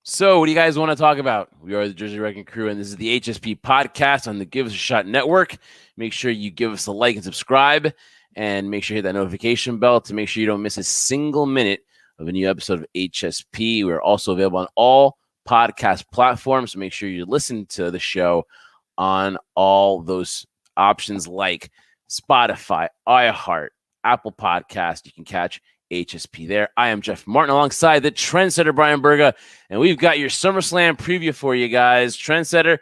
So, what do you guys want to talk about? We are the Jersey Wrecking Crew, and this is the HSP podcast on the Give Us a Shot Network. Make sure you give us a like and subscribe, and make sure you hit that notification bell to make sure you don't miss a single minute of a new episode of HSP. We're also available on all podcast platforms, so make sure you listen to the show on all those options like Spotify, iHeart, Apple Podcast. You can catch HSP there. I am Jeff Martin alongside the Trendsetter Brian Berga, and we've got your SummerSlam preview for you guys. Trendsetter,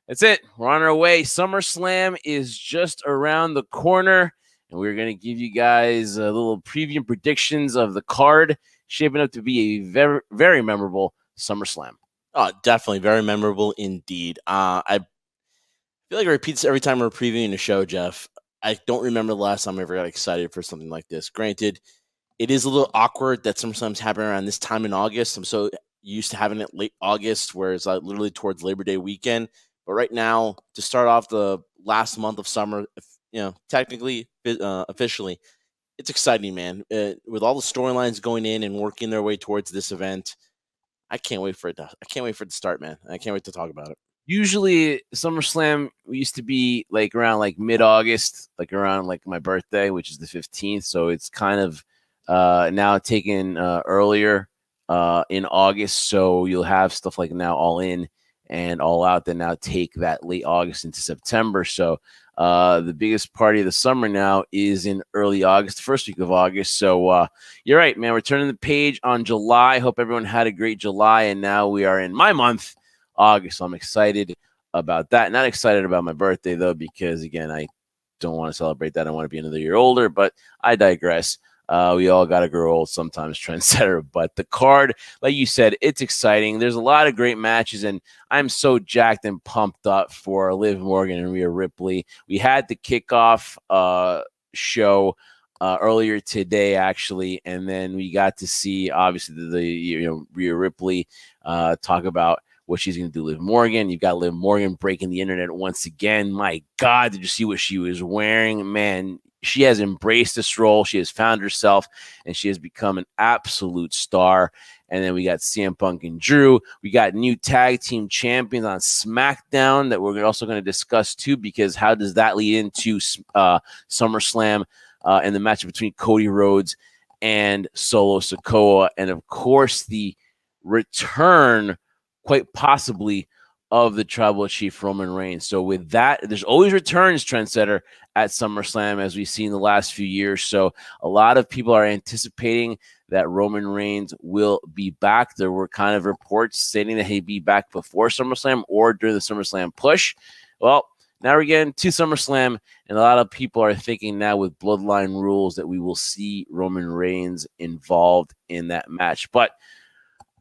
that's it. We're on our way. SummerSlam is just around the corner, and we're going to give you guys a little preview and predictions of the card, shaping up to be a very, very memorable SummerSlam. Oh, definitely very memorable indeed. I feel like it repeats every time we're previewing a show, Jeff. I don't remember the last time I ever got excited for something like this. Granted, it is a little awkward that SummerSlam's happening around this time in August. I'm so used to having it late August, where it's literally towards Labor Day weekend. But right now, to start off the last month of summer, technically, officially, it's exciting, man. With all the storylines going in and working their way towards this event, I can't wait for it to start, man. I can't wait to talk about it. Usually SummerSlam used to be like around like mid-August, like around like my birthday, which is the 15th. So it's kind of now taken earlier in August. So you'll have stuff like now All In and All Out that now take that late August into September. So the biggest party of the summer now is in early August, first week of August. So you're right, man. We're turning the page on July. Hope everyone had a great July. And now we are in my month, August. So I'm excited about that. Not excited about my birthday, though, because, again, I don't want to celebrate that. I want to be another year older, but I digress. We all got to grow old sometimes, Trendsetter. But the card, like you said, it's exciting. There's a lot of great matches, and I'm so jacked and pumped up for Liv Morgan and Rhea Ripley. We had the kickoff show earlier today, actually, and then we got to see, obviously, the Rhea Ripley talk about what she's going to do. Liv Morgan, you've got Liv Morgan breaking the internet once again. My God, did you see what she was wearing? Man, she has embraced this role. She has found herself, and she has become an absolute star. And then we got CM Punk and Drew. We got new tag team champions on SmackDown that we're also going to discuss too, because how does that lead into SummerSlam and the match between Cody Rhodes and Solo Sikoa, and of course the return, quite possibly, of the Tribal Chief Roman Reigns. So with that, there's always returns, Trendsetter, at SummerSlam, as we've seen the last few years. So a lot of people are anticipating that Roman Reigns will be back. There were kind of reports stating that he'd be back before SummerSlam or during the SummerSlam push. Well, now we're getting to SummerSlam, and a lot of people are thinking now with Bloodline rules that we will see Roman Reigns involved in that match. But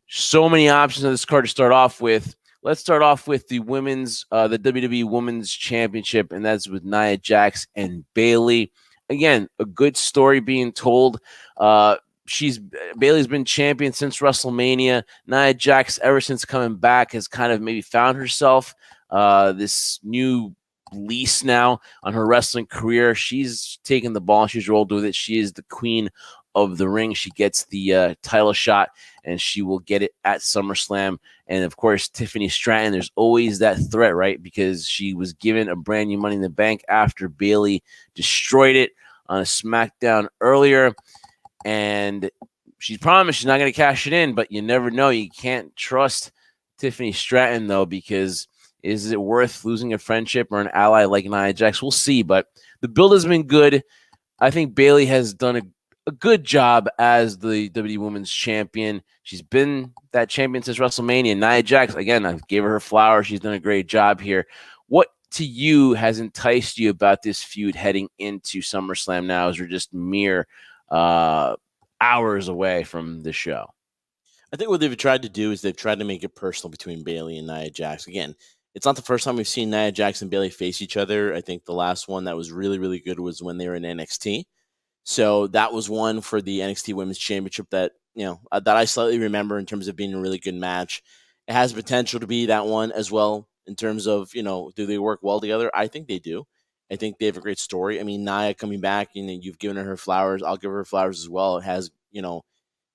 so many options on this card to start off with. Let's start off with the women's, the WWE Women's Championship, and that's with Nia Jax and Bayley. Again, a good story being told. Bayley's been champion since WrestleMania. Nia Jax, ever since coming back, has kind of maybe found herself this new lease now on her wrestling career. She's taken the ball. She's rolled with it. She is the queen of the ring. She gets the title shot, and she will get it at SummerSlam. And of course, Tiffany Stratton, there's always that threat, right? Because she was given a brand new Money in the Bank after Bayley destroyed it on a SmackDown earlier. And she promised she's not going to cash it in, but you never know. You can't trust Tiffany Stratton, though, because is it worth losing a friendship or an ally like Nia Jax? We'll see, but the build has been good. I think Bayley has done a good job as the WWE Women's Champion. She's been that champion since WrestleMania. Nia Jax, again, I gave her flowers. She's done a great job here. What to you has enticed you about this feud heading into SummerSlam now, as we're just mere hours away from the show? I think what they've tried to do is they've tried to make it personal between Bayley and Nia Jax. Again, it's not the first time we've seen Nia Jax and Bayley face each other. I think the last one that was really, really good was when they were in NXT. So that was one for the NXT Women's Championship that I slightly remember in terms of being a really good match. It has potential to be that one as well in terms of, do they work well together? I think they do. I think they have a great story. I mean, Nia coming back, you've given her flowers. I'll give her flowers as well. It has,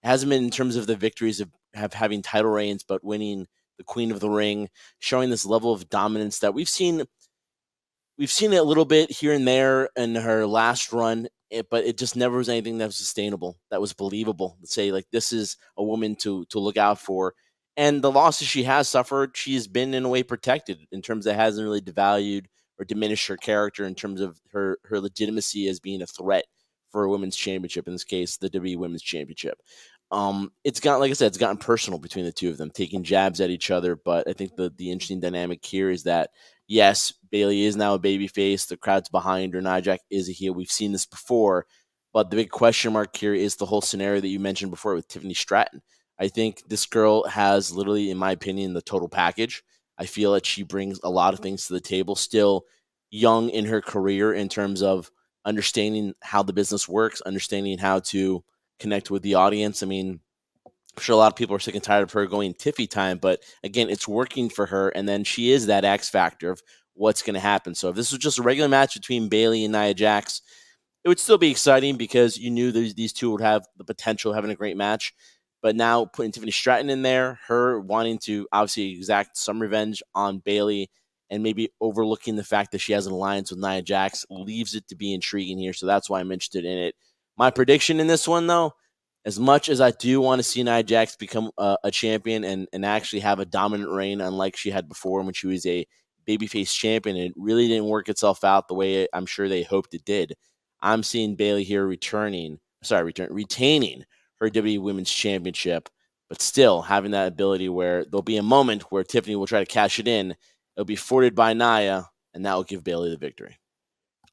It hasn't been in terms of the victories of having title reigns, but winning the Queen of the Ring, showing this level of dominance that we've seen. We've seen it a little bit here and there in her last run, but it just never was anything that was sustainable, that was believable. To say like this is a woman to look out for, and the losses she has suffered, she's been in a way protected in terms that hasn't really devalued or diminished her character in terms of her legitimacy as being a threat for a women's championship. In this case, the WWE Women's Championship. It's gotten, like I said, it's gotten personal between the two of them, taking jabs at each other. But I think the interesting dynamic here is that yes, Bayley is now a babyface. The crowd's behind her. Nia Jax is a heel. We've seen this before. But the big question mark here is the whole scenario that you mentioned before with Tiffany Stratton. I think this girl has literally, in my opinion, the total package. I feel that she brings a lot of things to the table. Still young in her career in terms of understanding how the business works, understanding how to connect with the audience. I mean, I'm sure a lot of people are sick and tired of her going Tiffy time, but again, it's working for her. And then she is that X factor of what's going to happen. So if this was just a regular match between Bayley and Nia Jax, it would still be exciting because you knew these two would have the potential of having a great match. But now putting Tiffany Stratton in there, her wanting to obviously exact some revenge on Bayley and maybe overlooking the fact that she has an alliance with Nia Jax leaves it to be intriguing here. So that's why I'm interested in it. My prediction in this one, though, as much as I do want to see Nia Jax become a champion and actually have a dominant reign, unlike she had before when she was a babyface champion, it really didn't work itself out the way I'm sure they hoped it did. I'm seeing Bayley here retaining her WWE Women's Championship, but still having that ability where there'll be a moment where Tiffany will try to cash it in. It'll be forwarded by Nia, and that will give Bayley the victory.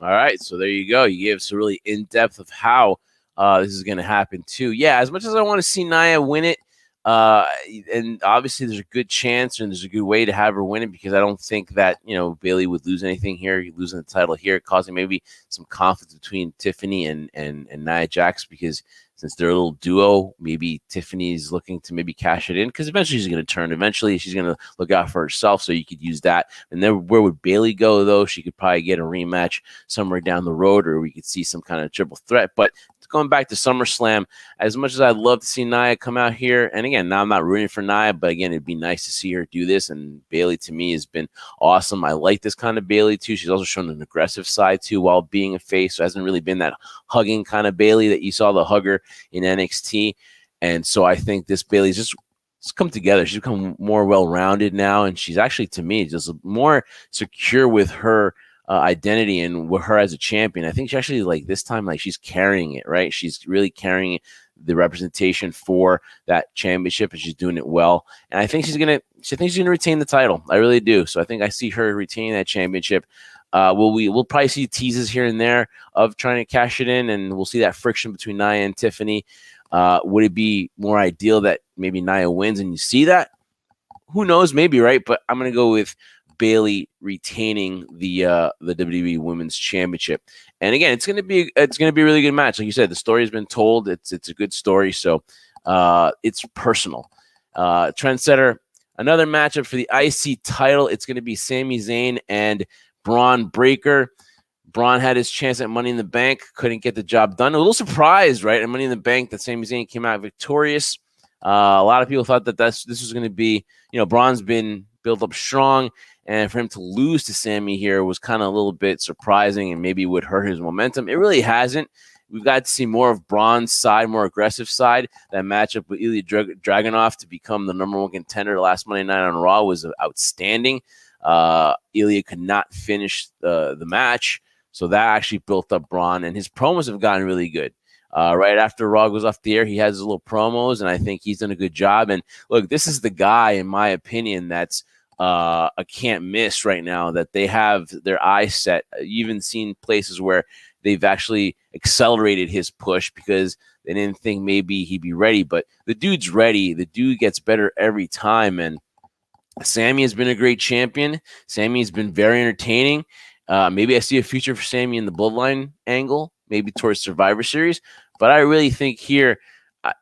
All right, so there you go. You gave us a really in-depth of how this is going to happen too. Yeah, as much as I want to see Nia win it, and obviously there's a good chance and there's a good way to have her win it because I don't think that Bayley would lose anything here, losing the title here, causing maybe some conflict between Tiffany and Nia Jax because since they're a little duo, maybe Tiffany's looking to maybe cash it in because eventually she's going to turn. Eventually she's going to look out for herself, so you could use that. And then where would Bayley go, though? She could probably get a rematch somewhere down the road, or we could see some kind of triple threat. But going back to SummerSlam, as much as I'd love to see Nia come out here, and again, now I'm not rooting for Nia, but again, it'd be nice to see her do this. And Bayley, to me, has been awesome. I like this kind of Bayley, too. She's also shown an aggressive side, too, while being a face. So it hasn't really been that hugging kind of Bayley that you saw the hugger in NXT. And so I think this Bayley's just come together. She's become more well-rounded now, and she's actually, to me, just more secure with her identity and with her as a champion. I think she actually, like, this time, like, she's carrying it, right? She's really carrying the representation for that championship, and she's doing it well. And I think she's gonna retain the title. I really do. So I think I see her retaining that championship. We'll probably see teases here and there of trying to cash it in, and we'll see that friction between Nia and Tiffany. Would it be more ideal that maybe Nia wins and you see that? Who knows? Maybe, right? But I'm gonna go with Bayley retaining the WWE Women's Championship. And again, it's gonna be a really good match. Like you said, the story has been told. It's a good story, so it's personal. Trendsetter, another matchup for the IC title. It's gonna be Sami Zayn and Bron Breakker. Bron had his chance at Money in the Bank, couldn't get the job done. A little surprised, right? At Money in the Bank that Sami Zayn came out victorious. A lot of people thought that this was going to be, Bron's been built up strong, and for him to lose to Sami here was kind of a little bit surprising and maybe would hurt his momentum. It really hasn't. We've got to see more of Bron's side, more aggressive side. That matchup with Ilya Dragunov to become the number one contender last Monday night on Raw was outstanding. Ilya could not finish the match, so that actually built up Bron, and his promos have gotten really good. Right after Raw goes off the air, he has his little promos, and I think he's done a good job. And look, this is the guy, in my opinion, that's a can't miss right now, that they have their eyes set. You've even seen places where they've actually accelerated his push because they didn't think maybe he'd be ready. But the dude's ready. The dude gets better every time. And Sami has been a great champion. Sami has been very entertaining. Maybe I see a future for Sami in the Bloodline angle, maybe towards Survivor Series. But I really think here,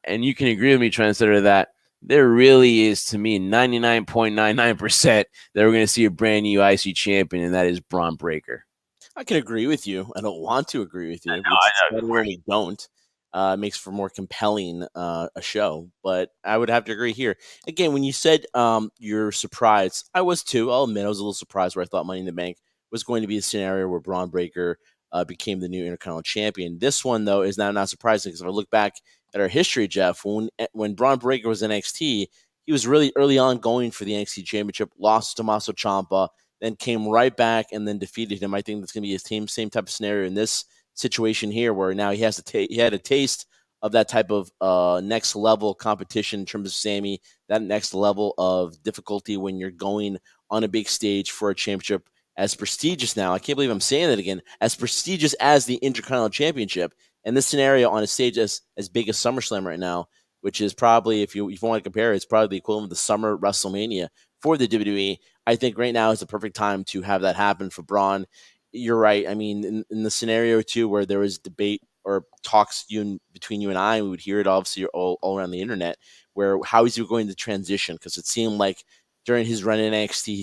and you can agree with me, Trendsetter, that there really is, to me, 99.99% that we're going to see a brand new IC champion, and that is Bron Breakker. I can agree with you. I don't want to agree with you. I I know. really don't. makes for more compelling a show. But I would have to agree here. Again, when you said you're surprised, I was too. I'll admit I was a little surprised where I thought Money in the Bank was going to be a scenario where Braun Breaker became the new Intercontinental Champion. This one, though, is now not surprising because if I look back at our history, Jeff, when Braun Breaker was in NXT, he was really early on going for the NXT Championship, lost to Tommaso Ciampa, then came right back and then defeated him. I think that's going to be his same type of scenario in this situation here, where now he had a taste of that type of next level competition in terms of Sami, that next level of difficulty when you're going on a big stage for a championship as prestigious now. I can't believe I'm saying that again, as prestigious as the Intercontinental Championship. And this scenario on a stage as big as SummerSlam right now, which is probably, if you want to compare, it's probably the equivalent of the summer WrestleMania for the WWE. I think right now is the perfect time to have that happen for Braun. You're right. I mean, in the scenario too, where there was debate or talks between you and I, we would hear it obviously all around the internet, where how is he going to transition? Because it seemed like during his run in NXT,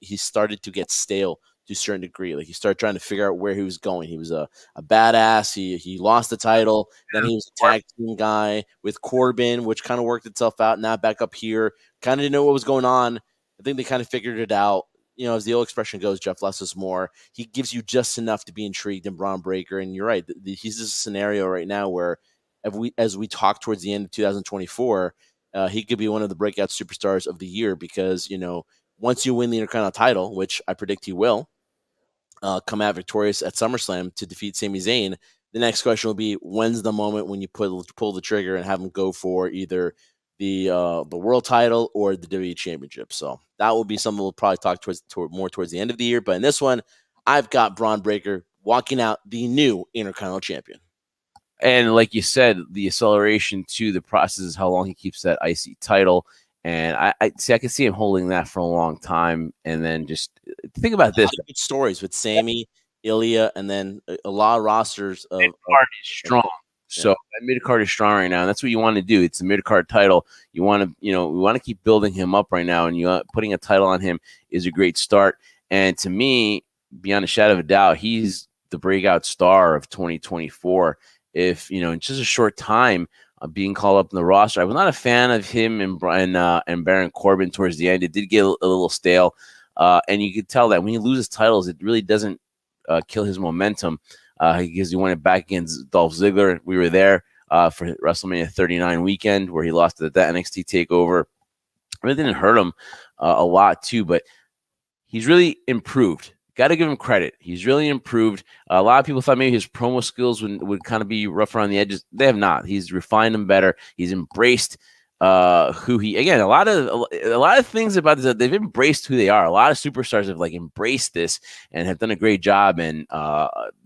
he started to get stale to a certain degree. Like he started trying to figure out where he was going. He was a badass. He lost the title. Then he was a tag team guy with Corbin, which kind of worked itself out. Now back up here, kind of didn't know what was going on. I think they kind of figured it out. You know, as the old expression goes, Jeff, less is more. He gives you just enough to be intrigued in Braun Breaker. And you're right. He's this scenario right now where as we talk towards the end of 2024, he could be one of the breakout superstars of the year because, you know, once you win the Intercontinental title, which I predict he will, come out victorious at SummerSlam to defeat Sami Zayn, the next question will be, when's the moment when you pull the trigger and have him go for either the world title or the WWE Championship? So that will be something we'll probably talk more towards the end of the year. But in this one, I've got Braun Breaker walking out the new Intercontinental Champion. And like you said, the acceleration to the process is how long he keeps that IC title. And I can see him holding that for a long time. And then just think about this. Good stories with Sami, Ilya, and then a lot of rosters of mid-card is strong. So that mid-card is strong right now. And that's what you want to do. It's a mid-card title. You want to, we want to keep building him up right now. And putting a title on him is a great start. And to me, beyond a shadow of a doubt, he's the breakout star of 2024. If, in just a short time being called up in the roster, I was not a fan of him and Baron Corbin towards the end. It did get a little stale. And you could tell that when he loses titles, it really doesn't kill his momentum because he won it back against Dolph Ziggler. We were there for WrestleMania 39 weekend where he lost at that NXT TakeOver. It really didn't hurt him a lot too, but he's really improved. Got to give him credit. He's really improved. A lot of people thought maybe his promo skills would kind of be rough around the edges. They have not. He's refined them better. He's embraced who he, again, a lot of things about this, they've embraced who they are. A lot of superstars have embraced this and have done a great job, and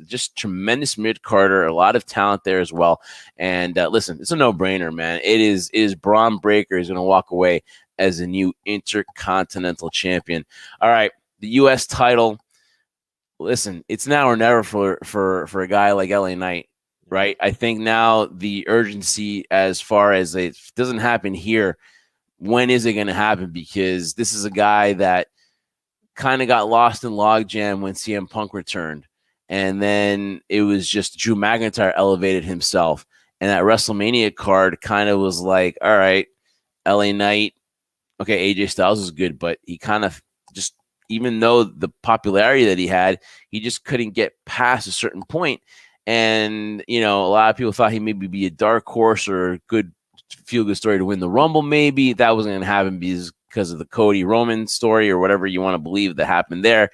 just tremendous mid-carder, a lot of talent there as well. And listen, it's a no-brainer, man. It is Braun Breaker is going to walk away as a new Intercontinental Champion. All right, the U.S. title. Listen, it's now or never for a guy like LA Knight, right? I think now the urgency, as far as it doesn't happen here, when is it going to happen? Because this is a guy that kind of got lost in logjam when CM Punk returned. And then it was just Drew McIntyre elevated himself. And that WrestleMania card kind of was like, all right, LA Knight, okay, AJ Styles is good, but he kind of just, even though the popularity that he had, he just couldn't get past a certain point. And, a lot of people thought he maybe be a dark horse or a good feel-good story to win the Rumble. Maybe that wasn't going to happen because of the Cody Roman story or whatever you want to believe that happened there.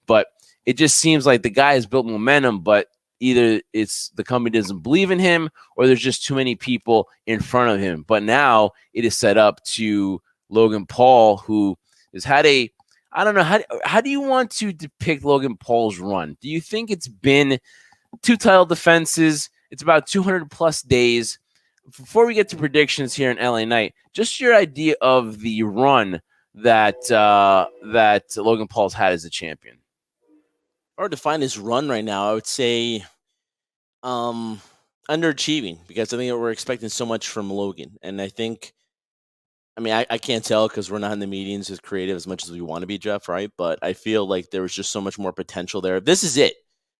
But it just seems like the guy has built momentum, but either it's the company doesn't believe in him or there's just too many people in front of him. But now it is set up to Logan Paul, who has had I don't know, how do you want to depict Logan Paul's run? Do you think it's been 2 title defenses? It's about 200 plus days. Before we get to predictions here in LA Knight, just your idea of the run that Logan Paul's had as a champion. Hard to find his run right now. I would say underachieving, because I think we're expecting so much from Logan. And I think, I can't tell because we're not in the meetings as creative as much as we want to be, Jeff, right? But I feel like there was just so much more potential there. If this is it,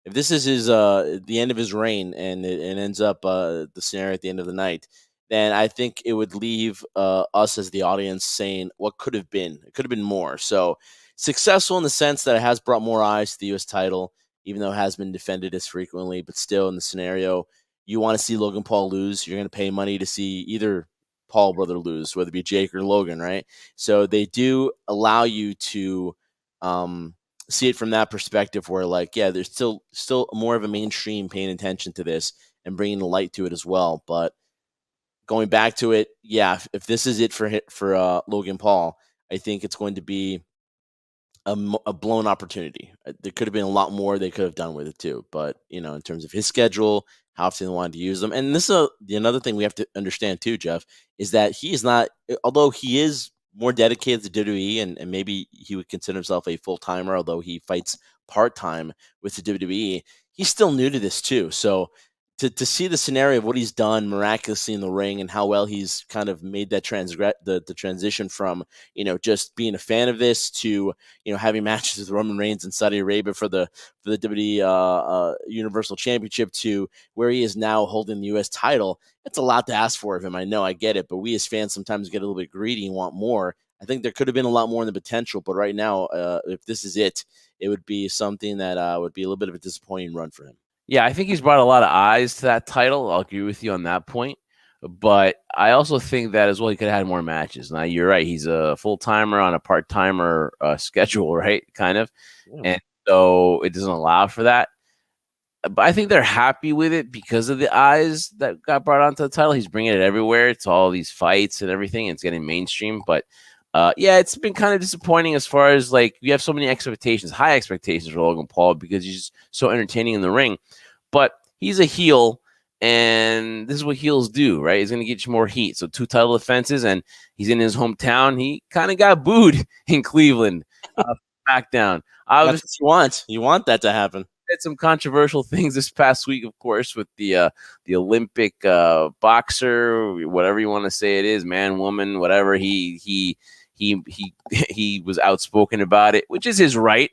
if this is his the end of his reign and it ends up the scenario at the end of the night, then I think it would leave us as the audience saying what could have been. It could have been more. So successful in the sense that it has brought more eyes to the U.S. title, even though it has been defended as frequently. But still, in the scenario, you want to see Logan Paul lose. You're going to pay money to see either Paul brother lose, whether it be Jake or Logan, right? So they do allow you to see it from that perspective, where like, yeah, there's still more of a mainstream paying attention to this and bringing the light to it as well. But going back to it, yeah, if this is it for Logan Paul, I think it's going to be a blown opportunity. There could have been a lot more they could have done with it too. But in terms of his schedule, how often they wanted to use them, and this is another thing we have to understand too, Jeff, is that he is not, although he is more dedicated to WWE, and maybe he would consider himself a full timer, although he fights part time with the WWE. He's still new to this too, so to see the scenario of what he's done miraculously in the ring and how well he's kind of made that the transition from just being a fan of this to having matches with Roman Reigns in Saudi Arabia for the WWE Universal Championship to where he is now holding the U.S. title. It's a lot to ask for of him. I know, I get it, but we as fans sometimes get a little bit greedy and want more. I think there could have been a lot more in the potential, but right now, if this is it, it would be something that would be a little bit of a disappointing run for him. Yeah, I think he's brought a lot of eyes to that title. I'll agree with you on that point. But I also think that as well, he could have had more matches. Now, you're right. He's a full timer on a part timer schedule, right? Kind of. Yeah. And so it doesn't allow for that. But I think they're happy with it because of the eyes that got brought onto the title. He's bringing it everywhere. It's all these fights and everything. It's getting mainstream. But yeah, it's been kind of disappointing as far as like you have so many expectations, high expectations for Logan Paul because he's so entertaining in the ring. But he's a heel, and this is what heels do, right? He's going to get you more heat. So 2 title defenses, and he's in his hometown. He kind of got booed in Cleveland. SmackDown. That's what you want. You want that to happen. Had some controversial things this past week, of course, with the Olympic boxer, whatever you want to say it is, man, woman, whatever. He was outspoken about it, which is his right.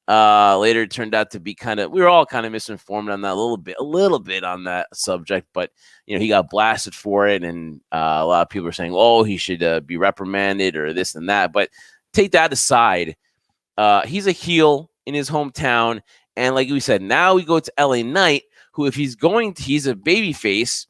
Later it turned out to be we were all kind of misinformed on that a little bit on that subject, but he got blasted for it, and a lot of people are saying, oh, he should be reprimanded or this and that. But take that aside, he's a heel in his hometown. And like we said, now we go to LA Knight, who, if he's he's a babyface.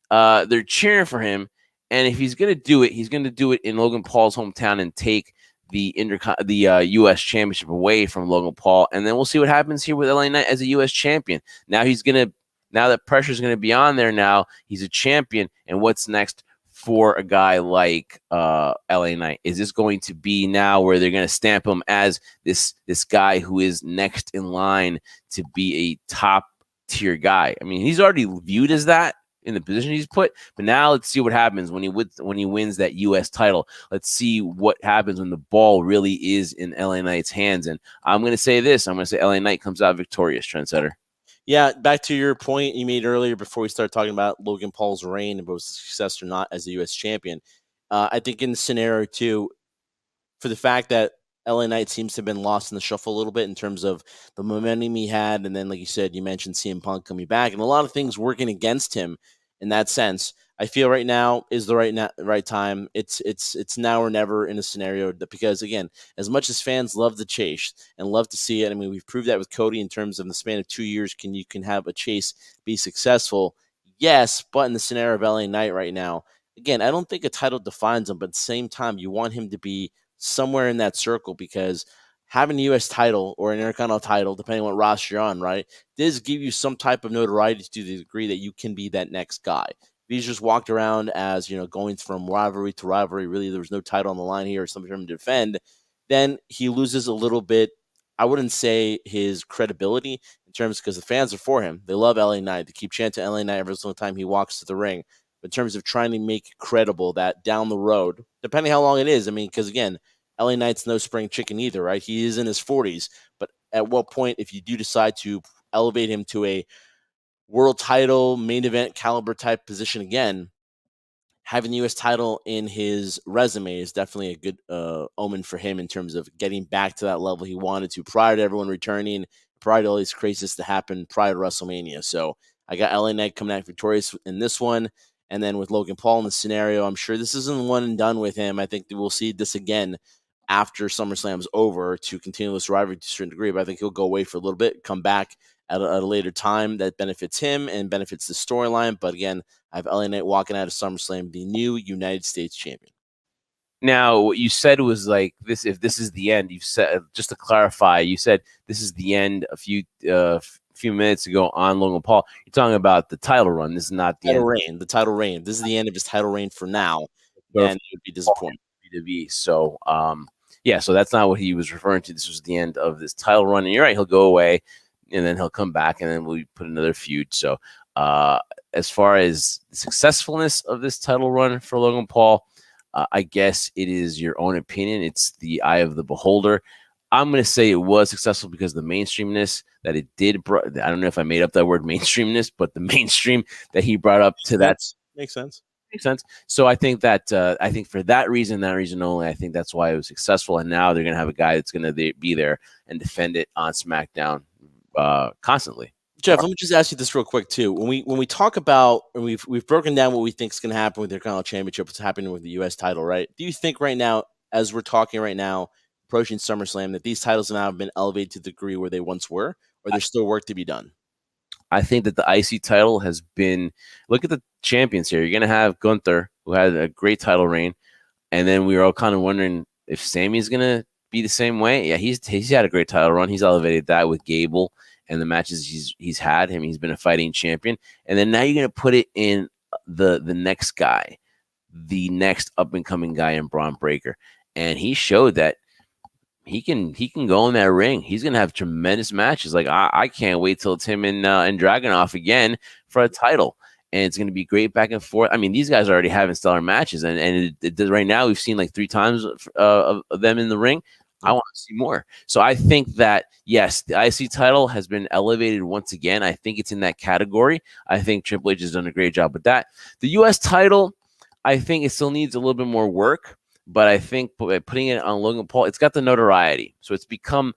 They're cheering for him. And if he's going to do it, he's going to do it in Logan Paul's hometown and take the U.S. Championship away from Logan Paul. And then we'll see what happens here with LA Knight as a U.S. champion. Now that pressure's going to be on there now, he's a champion. And what's next for a guy like LA Knight? Is this going to be now where they're going to stamp him as this guy who is next in line to be a top tier guy? I mean, he's already viewed as that in the position he's put, but now let's see what happens when he wins that U.S. title. Let's see what happens when the ball really is in LA Knight's hands. And I'm going to say this: I'm going to say LA Knight comes out victorious. Trendsetter. Yeah, back to your point you made earlier before we started talking about Logan Paul's reign and was a success or not as a U.S. champion. I think in the scenario too, for the fact that LA Knight seems to have been lost in the shuffle a little bit in terms of the momentum he had, and then like you said, you mentioned CM Punk coming back, and a lot of things working against him in that sense. I feel right now is the right time. It's now or never in a scenario because, again, as much as fans love the chase and love to see it, I mean, we've proved that with Cody in terms of the span of 2 years, you can have a chase be successful. Yes, but in the scenario of LA Knight right now, again, I don't think a title defines him, but at the same time, you want him to be somewhere in that circle because having a U.S. title or an Intercontinental title, depending on what roster you're on, right, does give you some type of notoriety to the degree that you can be that next guy. If he's just walked around as, going from rivalry to rivalry, really there was no title on the line here or something for him to defend, then he loses a little bit, I wouldn't say his credibility in terms because the fans are for him. They love LA Knight. They keep chanting LA Knight every single time he walks to the ring. But in terms of trying to make it credible that down the road, depending how long it is, I mean, because again, LA Knight's no spring chicken either, right? He is in his 40s. But at what point, if you do decide to elevate him to a world title, main event caliber type position again, having the U.S. title in his resume is definitely a good omen for him in terms of getting back to that level he wanted to prior to everyone returning, prior to all these crazies to happen prior to WrestleMania. So I got LA Knight coming out victorious in this one. And then with Logan Paul in the scenario, I'm sure this isn't one and done with him. I think that we'll see this again after SummerSlam is over to continue this rivalry to a certain degree. But I think he'll go away for a little bit, come back at a later time that benefits him and benefits the storyline. But again, I have LA Knight walking out of SummerSlam, the new United States champion. Now, what you said was like this. If this is the end, you said, just to clarify, you said this is the end a few minutes ago on Logan Paul. You're talking about the title run. This is not the title end. Reign. The title reign. This is the end of his title reign for now. Then it would be disappointing. WWE. So, yeah. So that's not what he was referring to. This was the end of this title run. And you're right. He'll go away, and then he'll come back, and then we'll put another feud. So, as far as the successfulness of this title run for Logan Paul, I guess it is your own opinion. It's the eye of the beholder. I'm going to say it was successful because the mainstreamness that it did. I don't know if I made up that word mainstreamness, but the mainstream that he brought up to that makes sense. Makes sense. So I think that for that reason only, I think that's why it was successful. And now they're going to have a guy that's going to be there and defend it on SmackDown constantly. Jeff, let me just ask you this real quick too. When we talk about, and we've broken down what we think is going to happen with the Intercontinental Championship, what's happening with the U.S. title, right? Do you think right now, as we're talking right now, approaching SummerSlam, that these titles have now been elevated to the degree where they once were, or there's still work to be done? I think that the IC title has been. Look at the champions here. You're going to have Gunther, who had a great title reign, and then we were all kind of wondering if Sami's going to be the same way. Yeah, he's had a great title run. He's elevated that with Gable and the matches he's had. He's been a fighting champion. And then now you're going to put it in the next guy, the next up-and-coming guy in Bron Breakker. And he showed that he can go in that ring. He's going to have tremendous matches. Like, I can't wait till it's him and Dragunov again for a title. And it's going to be great back and forth. I mean, these guys are already having stellar matches. And right now we've seen like 3 times of them in the ring. I want to see more. So I think that, yes, the IC title has been elevated once again. I think it's in that category. I think Triple H has done a great job with that. The U.S. title, I think it still needs a little bit more work, but I think putting it on Logan Paul, it's got the notoriety. So it's become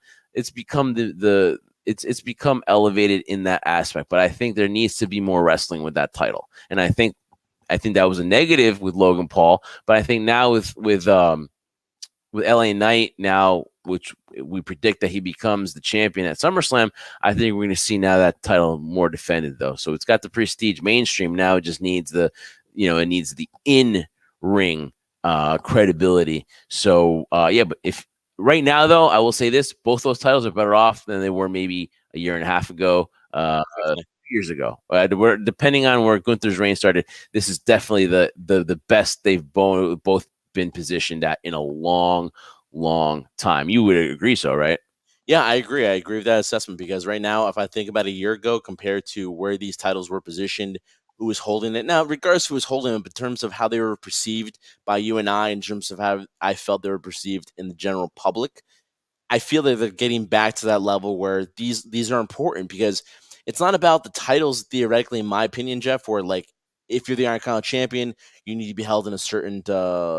elevated in that aspect. But I think there needs to be more wrestling with that title. And I think that was a negative with Logan Paul, but I think now with LA Knight now, which we predict that he becomes the champion at SummerSlam, I think we're going to see now that title more defended, though. So it's got the prestige mainstream. Now it just needs the in-ring credibility. So, yeah, but if right now, though, I will say this, both those titles are better off than they were maybe a year and a half ago, years ago. Depending on where Gunther's reign started, this is definitely the best they've both been positioned at in a long time. You would agree so, right? Yeah, I agree. I agree with that assessment because right now, if I think about a year ago compared to where these titles were positioned, who was holding it now, regardless of who was holding them, in terms of how they were perceived by you and I, in terms of how I felt they were perceived in the general public, I feel that they're getting back to that level where these are important because it's not about the titles theoretically, in my opinion, Jeff, where like if you're the Intercontinental champion, you need to be held in a certain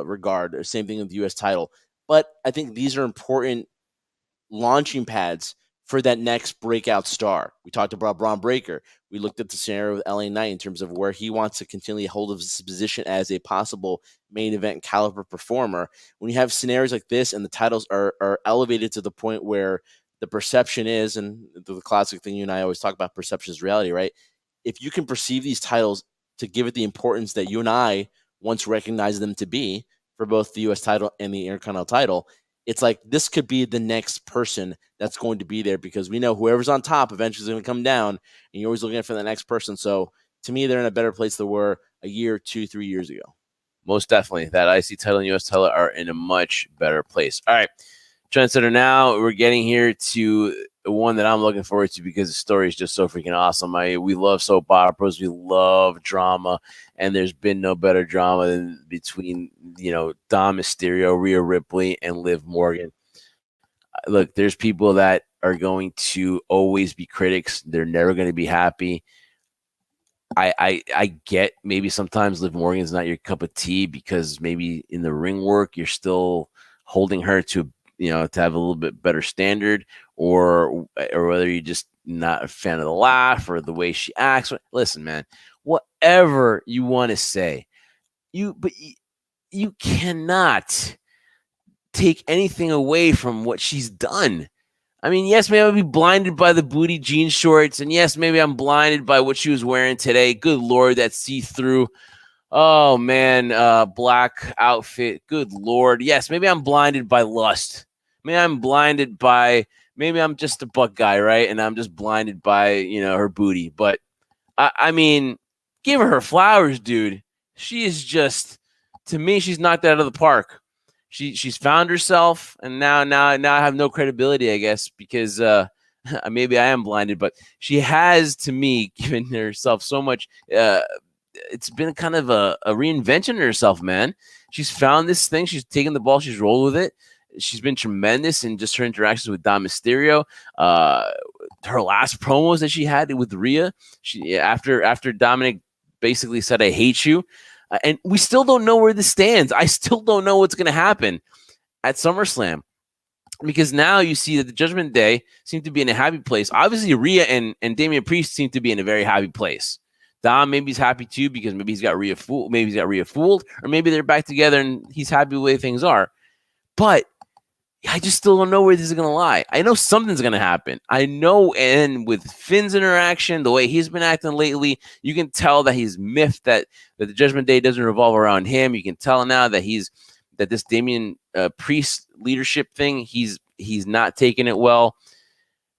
regard. Or same thing with the U.S. title. But I think these are important launching pads for that next breakout star. We talked about Bron Breakker. We looked at the scenario with LA Knight in terms of where he wants to continually hold of his position as a possible main event caliber performer. When you have scenarios like this and the titles are elevated to the point where the perception is, and the classic thing you and I always talk about, perception is reality, right? If you can perceive these titles to give it the importance that you and I once recognized them to be for both the U.S. title and the Intercontinental title, it's like this could be the next person that's going to be there because we know whoever's on top eventually is going to come down, and you're always looking for the next person. So to me, they're in a better place than they were a year, 2, 3 years ago. Most definitely. That IC title and US title are in a much better place. All right. Trendsetter, now we're getting here to one that I'm looking forward to because the story is just so freaking awesome. We love soap operas. We love drama. And there's been no better drama than between, Dom Mysterio, Rhea Ripley, and Liv Morgan. Look, there's people that are going to always be critics. They're never going to be happy. I get maybe sometimes Liv Morgan's not your cup of tea because maybe in the ring work, you're still holding her to to have a little bit better standard, or whether you're just not a fan of the laugh or the way she acts. Listen, man, whatever you want to say, but you cannot take anything away from what she's done. I mean, yes, maybe I'll be blinded by the booty jean shorts, and yes, maybe I'm blinded by what she was wearing today. Good Lord, that see-through. Oh, man, black outfit. Good Lord. Yes, maybe I'm blinded by lust. Maybe I'm just a buck guy, right? And I'm just blinded by, her booty. But, I mean, give her flowers, dude. She is just, to me, she's knocked out of the park. She's found herself, and now I have no credibility, I guess, because maybe I am blinded, but she has, to me, given herself so much. It's been kind of a reinvention of herself, man. She's found this thing. She's taken the ball. She's rolled with it. She's been tremendous in just her interactions with Dom Mysterio. Her last promos that she had with Rhea, after Dominic basically said, "I hate you." And we still don't know where this stands. I still don't know what's going to happen at SummerSlam, because now you see that the Judgment Day seem to be in a happy place. Obviously, Rhea and Damien Priest seem to be in a very happy place. Dom maybe he's happy too, because maybe he's got Rhea fooled. Maybe he's got Rhea fooled, or maybe they're back together and he's happy with the way things are. But I just still don't know where this is going to lie. I know something's going to happen. I know, and with Finn's interaction, the way he's been acting lately, you can tell that he's miffed that the Judgment Day doesn't revolve around him. You can tell now that that this Damien Priest leadership thing, he's not taking it well.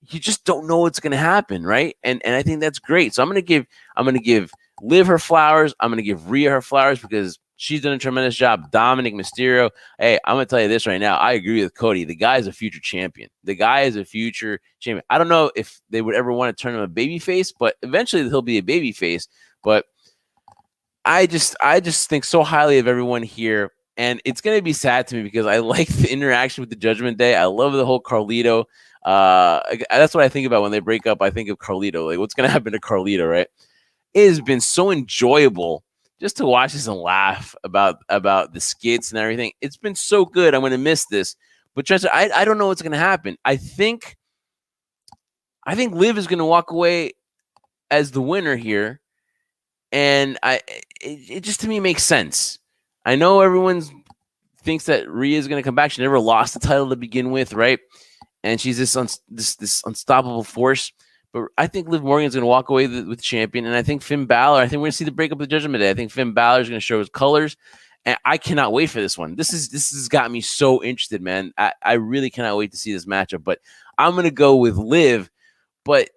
You just don't know what's going to happen, right? And I think that's great. So I'm going to give Liv her flowers. I'm going to give Rhea her flowers, because she's done a tremendous job. Dominic Mysterio. Hey, I'm going to tell you this right now. I agree with Cody. The guy is a future champion. I don't know if they would ever want to turn him a babyface, but eventually he'll be a babyface. But I just think so highly of everyone here. And it's going to be sad to me, because I like the interaction with the Judgment Day. I love the whole Carlito. That's what I think about when they break up. I think of Carlito. Like, what's going to happen to Carlito, right? It has been so enjoyable just to watch this and laugh about the skits and everything. It's been so good. I'm going to miss this. But Trendsetter, I don't know what's going to happen. I think Liv is going to walk away as the winner here. And it just, to me, makes sense. I know everyone thinks that Rhea is going to come back. She never lost the title to begin with, right? And she's this unstoppable force. But I think Liv Morgan's going to walk away with the champion. And I think Finn Balor, I think we're going to see the breakup of the Judgment Day. I think Finn Balor is going to show his colors. And I cannot wait for this one. This has got me so interested, man. I really cannot wait to see this matchup. But I'm going to go with Liv. But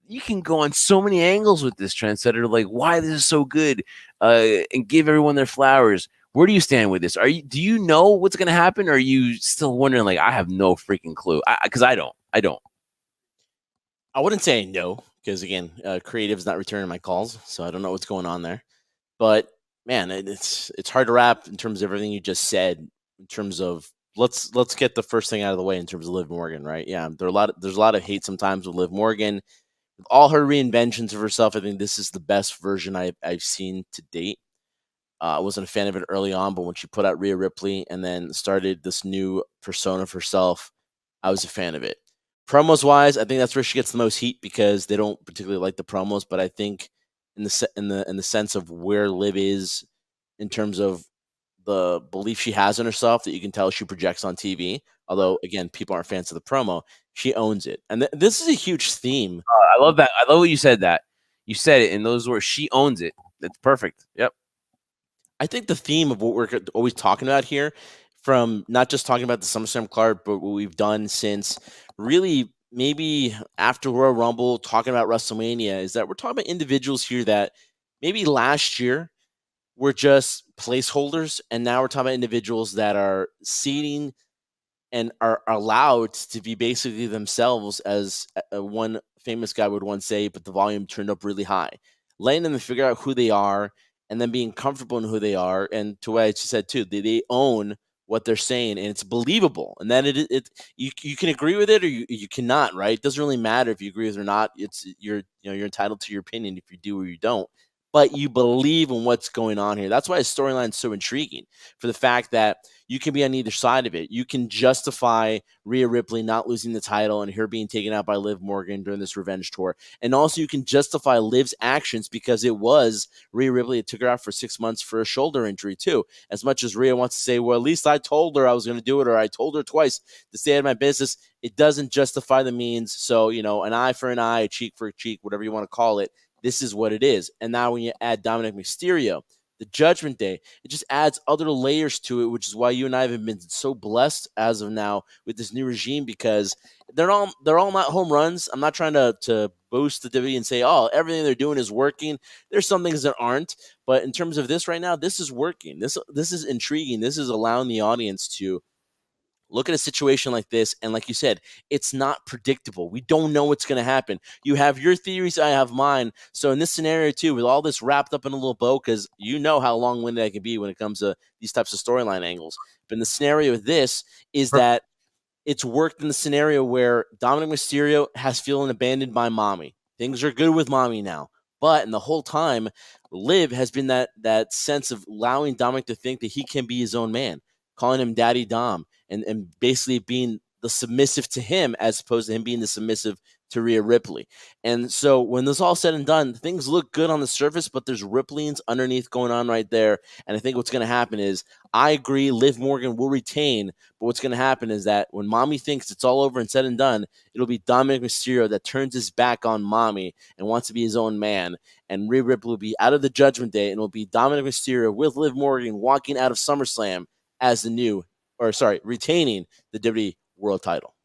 you can go on so many angles with this, Trendsetter, like why this is so good, and give everyone their flowers. Where do you stand with this? Do you know what's going to happen? Or are you still wondering, like, I have no freaking clue? Because I don't. I wouldn't say no, because again, creative's not returning my calls, so I don't know what's going on there. But man, it's hard to wrap in terms of everything you just said. In terms of let's get the first thing out of the way in terms of Liv Morgan, right? Yeah, there's a lot of hate sometimes with Liv Morgan, with all her reinventions of herself. I think this is the best version I've seen to date. I wasn't a fan of it early on, but when she put out Rhea Ripley and then started this new persona of herself, I was a fan of it. Promos wise, I think that's where she gets the most heat, because they don't particularly like the promos. But I think in the sense of where Liv is in terms of the belief she has in herself, that you can tell she projects on TV. Although again, people aren't fans of the promo, she owns it, and this is a huge theme. I love that. I love what you said. That you said it in those words. She owns it. That's perfect. Yep. I think the theme of what we're always talking about here, from not just talking about the SummerSlam card, but what we've done since really maybe after Royal Rumble, talking about WrestleMania, is that we're talking about individuals here that maybe last year were just placeholders, and now we're talking about individuals that are seeding and are allowed to be basically themselves, as one famous guy would once say, but the volume turned up really high. Letting them figure out who they are, and then being comfortable in who they are. And to what I just said too, they own what they're saying, and it's believable. And then you can agree with it, or you cannot, right? It doesn't really matter if you agree with it or not. It's you're entitled to your opinion if you do or you don't. But you believe in what's going on here. That's why his storyline is so intriguing, for the fact that you can be on either side of it. You can justify Rhea Ripley not losing the title and her being taken out by Liv Morgan during this revenge tour. And also you can justify Liv's actions because it was Rhea Ripley that took her out for 6 months for a shoulder injury too. As much as Rhea wants to say, well, at least I told her I was going to do it, or I told her twice to stay out of my business, it doesn't justify the means. So, an eye for an eye, a cheek for a cheek, whatever you want to call it. This is what it is. And now when you add Dominic Mysterio, the Judgment Day, it just adds other layers to it, which is why you and I have been so blessed as of now with this new regime, because they're all not home runs. I'm not trying to boast the WWE and say, oh, everything they're doing is working. There's some things that aren't, but in terms of this right now, this is working. This is intriguing. This is allowing the audience to look at a situation like this, and like you said, it's not predictable. We don't know what's going to happen. You have your theories, I have mine. So in this scenario too, with all this wrapped up in a little bow, because you know how long-winded I can be when it comes to these types of storyline angles. But in the scenario with this is that it's worked in the scenario where Dominic Mysterio has feeling abandoned by Mommy. Things are good with Mommy now. But in the whole time, Liv has been that sense of allowing Dominic to think that he can be his own man, calling him Daddy Dom, and basically being the submissive to him as opposed to him being the submissive to Rhea Ripley. And so when this all said and done, things look good on the surface, but there's ripplings underneath going on right there. And I think what's going to happen is, I agree, Liv Morgan will retain, but what's going to happen is that when Mommy thinks it's all over and said and done, it'll be Dominic Mysterio that turns his back on Mommy and wants to be his own man. And Rhea Ripley will be out of the Judgment Day, and it'll be Dominic Mysterio with Liv Morgan walking out of SummerSlam as retaining the WWE World title.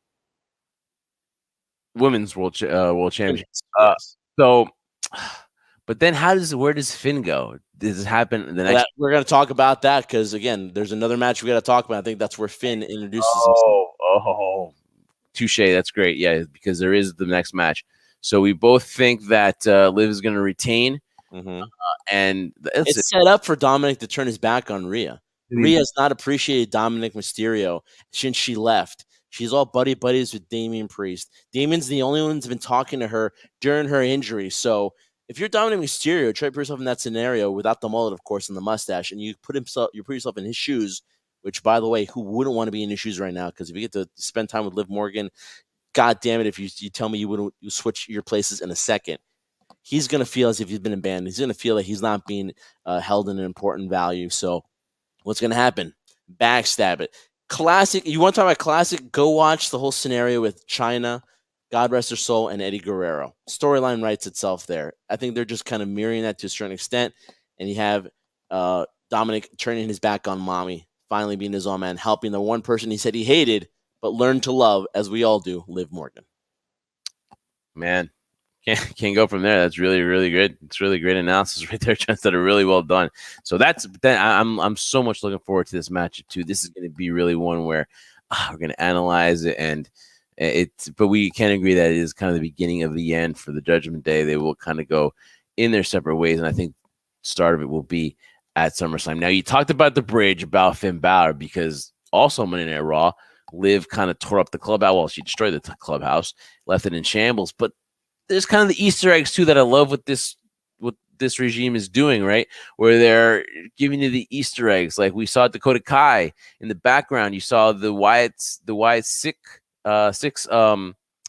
Women's World Championship. Yes. But then where does Finn go? Does it happen the next? We're going to talk about that because, again, there's another match we got to talk about. I think that's where Finn introduces himself. Touche. That's great. Yeah, because there is the next match. So we both think that Liv is going to retain. Mm-hmm. And it's set up for Dominic to turn his back on Rhea. Rhea has not appreciated Dominic Mysterio since she left. She's all buddies with Damien Priest. Damien's the only one that's been talking to her during her injury. So if you're Dominic Mysterio, try to put yourself in that scenario without the mullet, of course, and the mustache, and you put yourself in his shoes, which, by the way, who wouldn't want to be in his shoes right now? Because if you get to spend time with Liv Morgan, God damn it, if you tell me you switch your places in a second, he's going to feel as if he's been abandoned. He's going to feel like he's not being held in an important value. So what's going to happen? Backstab it. Classic. You want to talk about classic? Go watch the whole scenario with Chyna, God rest her soul, and Eddie Guerrero. Storyline writes itself there. I think they're just kind of mirroring that to a certain extent. And you have Dominic turning his back on Mommy, finally being his own man, helping the one person he said he hated, but learned to love, as we all do, Liv Morgan. Man, can't go from there. That's really, really good. It's really great analysis right there, Trendsetter. Really well done. So I'm so much looking forward to this matchup too. This is going to be really one where we're going to analyze it, and but we can agree that it is kind of the beginning of the end for the Judgment Day. They will kind of go in their separate ways, and I think the start of it will be at SummerSlam. Now, you talked about the bridge about Finn Balor, because also Monday Night Raw, Liv kind of tore up the clubhouse. Well, she destroyed the clubhouse, left it in shambles, but there's kind of the Easter eggs too that I love what this regime is doing, right? Where they're giving you the Easter eggs. Like we saw Dakota Kai in the background. You saw the Wyatt Six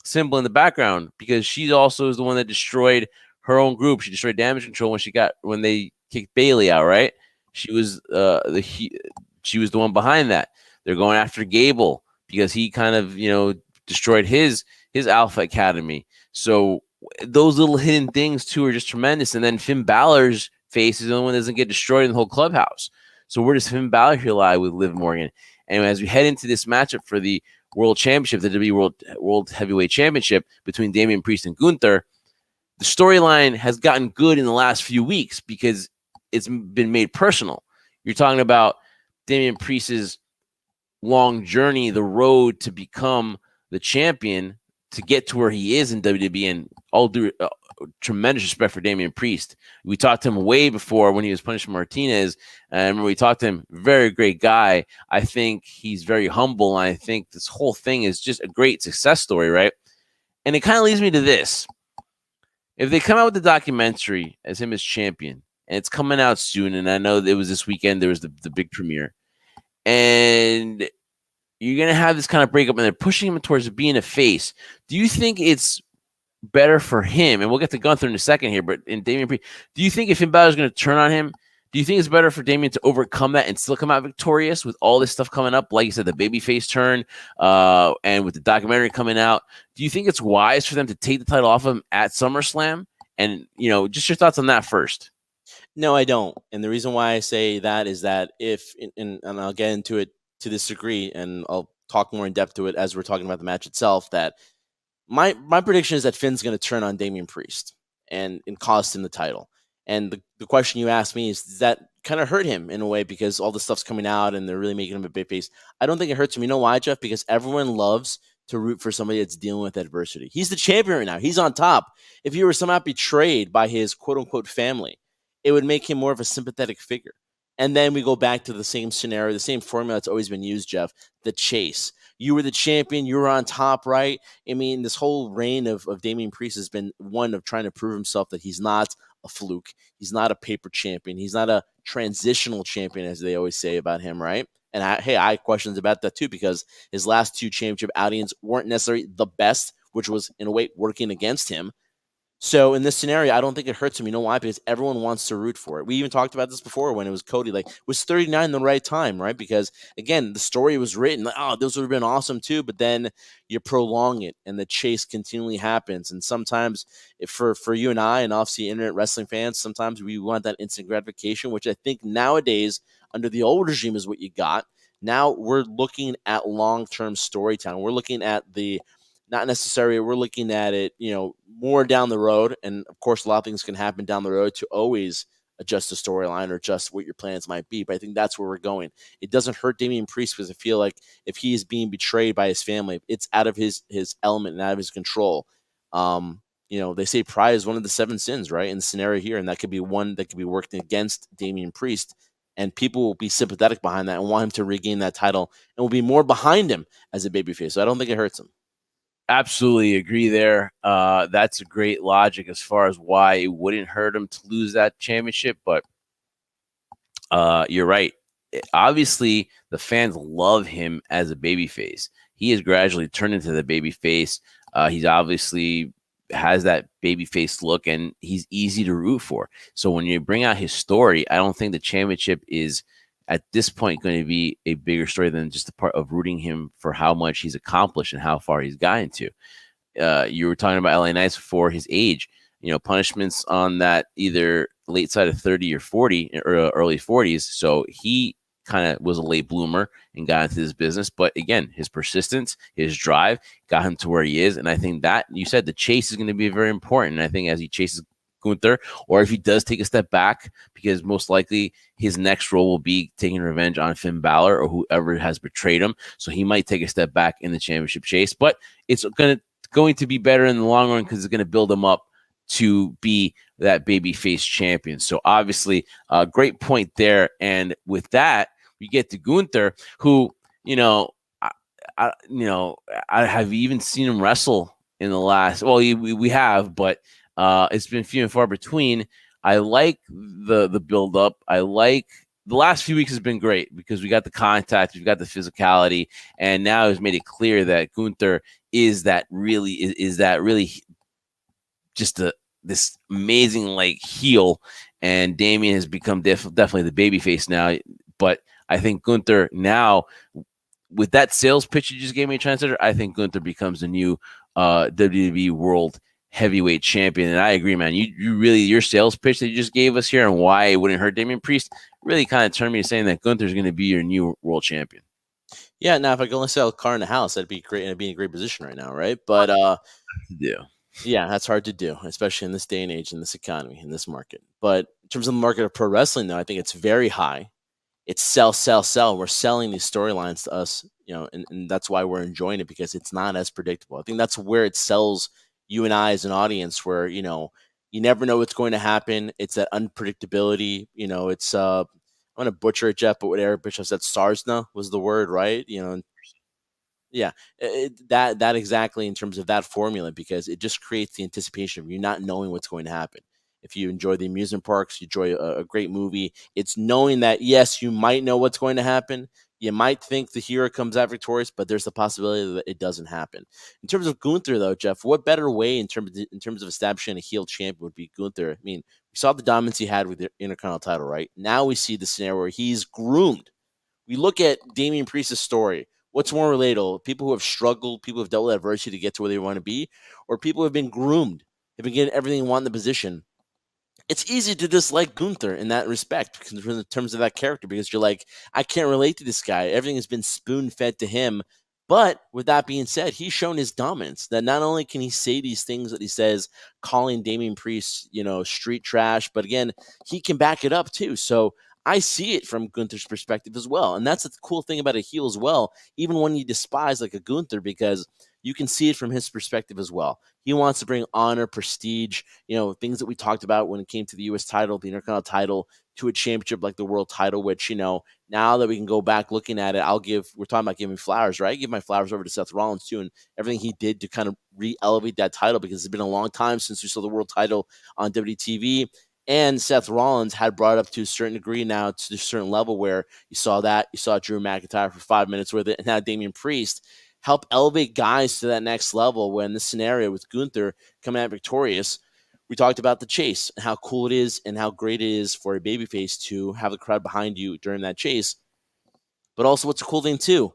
symbol in the background, because she also is the one that destroyed her own group. She destroyed Damage Control when they kicked Bayley out, right? She was she was the one behind that. They're going after Gable because he kind of destroyed his Alpha Academy. So those little hidden things too are just tremendous. And then Finn Balor's face is the only one that doesn't get destroyed in the whole clubhouse. So where does Finn Balor here lie with Liv Morgan? And as we head into this matchup for the World Championship, the WWE World Heavyweight Championship between Damian Priest and Gunther, the storyline has gotten good in the last few weeks because it's been made personal. You're talking about Damian Priest's long journey, the road to become the champion, to get to where he is in WWE, and all due tremendous respect for Damian Priest. We talked to him way before when he was punishing Martinez. And I remember we talked to him, very great guy. I think he's very humble. And I think this whole thing is just a great success story, right? And it kind of leads me to this. If they come out with the documentary as him as champion, and it's coming out soon, and I know it was this weekend, there was the big premiere, and you're going to have this kind of breakup, and they're pushing him towards being a face. Do you think it's better for him? And we'll get to Gunther in a second here, but in Damien Priest, do you think if Finn Balor is going to turn on him, do you think it's better for Damien to overcome that and still come out victorious with all this stuff coming up? Like you said, the babyface turn, and with the documentary coming out, do you think it's wise for them to take the title off of him at SummerSlam? And, just your thoughts on that first. No, I don't. And the reason why I say that is that if, and I'll get into it to this degree, and I'll talk more in depth to it as we're talking about the match itself, that my prediction is that Finn's going to turn on Damien Priest and cost him the title. And the question you asked me is, does that kind of hurt him in a way because all the stuff's coming out and they're really making him a big face? I don't think it hurts him. You know why, Jeff? Because everyone loves to root for somebody that's dealing with adversity. He's the champion right now. He's on top. If he were somehow betrayed by his quote-unquote family, it would make him more of a sympathetic figure. And then we go back to the same scenario, the same formula that's always been used, Jeff, the chase. You were the champion. You were on top, right? I mean, this whole reign of Damien Priest has been one of trying to prove himself that he's not a fluke. He's not a paper champion. He's not a transitional champion, as they always say about him, right? And I had questions about that too, because his last two championship outings weren't necessarily the best, which was in a way working against him. So in this scenario, I don't think it hurts him. You know why? Because everyone wants to root for it. We even talked about this before when it was Cody. Like, was 39 the right time, right? Because again, the story was written like, oh, this would have been awesome too. But then you prolong it, and the chase continually happens. And sometimes, for you and I, and obviously internet wrestling fans, sometimes we want that instant gratification, which I think nowadays under the old regime is what you got. Now we're looking at long-term storytelling. We're looking at not necessarily, we're looking at it, more down the road. And of course, a lot of things can happen down the road to always adjust the storyline or adjust what your plans might be. But I think that's where we're going. It doesn't hurt Damien Priest because I feel like if he is being betrayed by his family, it's out of his element and out of his control. They say pride is one of the 7 sins, right? In the scenario here. And that could be one that could be working against Damien Priest. And people will be sympathetic behind that and want him to regain that title and will be more behind him as a babyface. So I don't think it hurts him. Absolutely agree there. That's a great logic as far as why it wouldn't hurt him to lose that championship. But you're right. Obviously, the fans love him as a babyface. He has gradually turned into the babyface. He's obviously has that babyface look, and he's easy to root for. So when you bring out his story, I don't think the championship is at this point going to be a bigger story than just the part of rooting him for how much he's accomplished and how far he's gotten to. You were talking about LA Knights for his age, punishments on that either late side of 30 or 40 or early 40s. So he kind of was a late bloomer and got into this business. But again, his persistence, his drive got him to where he is. And I think that you said the chase is going to be very important. And I think as he chases Gunther, or if he does take a step back, because most likely his next role will be taking revenge on Finn Balor or whoever has betrayed him. So he might take a step back in the championship chase, but it's going to be better in the long run because it's going to build him up to be that babyface champion. So obviously, a great point there. And with that, we get to Gunther, who, I have even seen him wrestle in the last. Well, we have, but it's been few and far between. I like the build up. I like the last few weeks has been great because we got the contact, we've got the physicality, and now it's made it clear that Gunther is that really just this amazing heel, and Damien has become definitely the babyface now. But I think Gunther now, with that sales pitch you just gave me, Trendsetter, I think Gunther becomes the new WWE World Heavyweight Champion. And I agree, man. You really, your sales pitch that you just gave us here and why it wouldn't hurt Damien Priest really kind of turned me to saying that Gunther is going to be your new world champion. Yeah, now if I could only sell a car in the house, that'd be great. I'd be in a great position right now, right? But yeah, that's hard to do, especially in this day and age, in this economy, in this market. But in terms of the market of pro wrestling, though, I think it's very high. It's sell, sell, sell. We're selling these storylines to us, and that's why we're enjoying it, because it's not as predictable. I think that's where it sells you and I as an audience, where, you never know what's going to happen. It's that unpredictability. It's I'm gonna butcher it, Jeff, but what Eric Bischoff said, Sarsna was the word, right? Yeah, that exactly, in terms of that formula, because it just creates the anticipation of you not knowing what's going to happen. If you enjoy the amusement parks, you enjoy a great movie, it's knowing that, yes, you might know what's going to happen, You might think the hero comes out victorious, but there's the possibility that it doesn't happen. In terms of Gunther, though, Jeff, what better way in terms of establishing a heel champion would be Gunther? I mean, we saw the dominance he had with the Intercontinental title, right? Now we see the scenario where he's groomed. We look at Damien Priest's story. What's more relatable? People who have struggled, people who have dealt with adversity to get to where they want to be, or people who have been groomed, have been getting everything they want in the position. It's easy to dislike Gunther in that respect in terms of that character, because you're like, I can't relate to this guy. Everything has been spoon fed to him. But with that being said, he's shown his dominance, that not only can he say these things that he says, calling Damien Priest, street trash, but again, he can back it up too. So I see it from Gunther's perspective as well. And that's the cool thing about a heel as well, even when you despise like a Gunther, because you can see it from his perspective as well. He wants to bring honor, prestige, things that we talked about when it came to the U.S. title, the Intercontinental title, to a championship like the world title, which, now that we can go back looking at it, we're talking about giving flowers, right? I give my flowers over to Seth Rollins too, and everything he did to kind of re-elevate that title, because it's been a long time since we saw the world title on WTV. And Seth Rollins had brought it up to a certain degree now, to a certain level where you saw Drew McIntyre for 5 minutes with it, and now Damien Priest help elevate guys to that next level. When the scenario with Gunther coming out victorious, we talked about the chase and how cool it is and how great it is for a babyface to have the crowd behind you during that chase. But also, what's a cool thing too,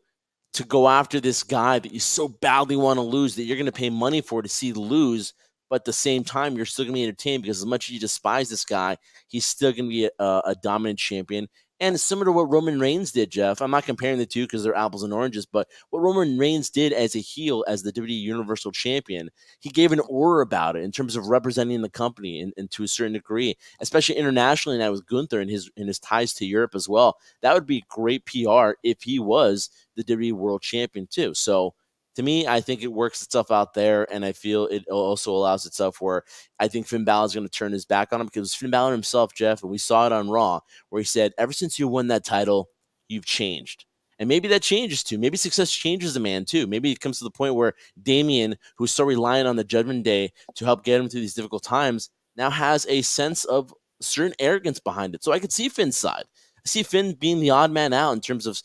to go after this guy that you so badly want to lose, that you're going to pay money for to see lose. But at the same time, you're still going to be entertained, because as much as you despise this guy, he's still going to be a dominant champion. And similar to what Roman Reigns did, Jeff. I'm not comparing the two because they're apples and oranges, but what Roman Reigns did as a heel, as the WWE Universal Champion, he gave an aura about it in terms of representing the company and to a certain degree, especially internationally now with Gunther and his ties to Europe as well. That would be great PR if he was the WWE World Champion too. So to me, I think it works itself out there, and I feel it also allows itself where I think Finn Balor is going to turn his back on him, because Finn Balor himself, Jeff, and we saw it on Raw, where he said, ever since you won that title, you've changed. And maybe that changes too. Maybe success changes a man too. Maybe it comes to the point where Damien, who's so reliant on the Judgment Day to help get him through these difficult times, now has a sense of certain arrogance behind it. So I could see Finn's side. I see Finn being the odd man out in terms of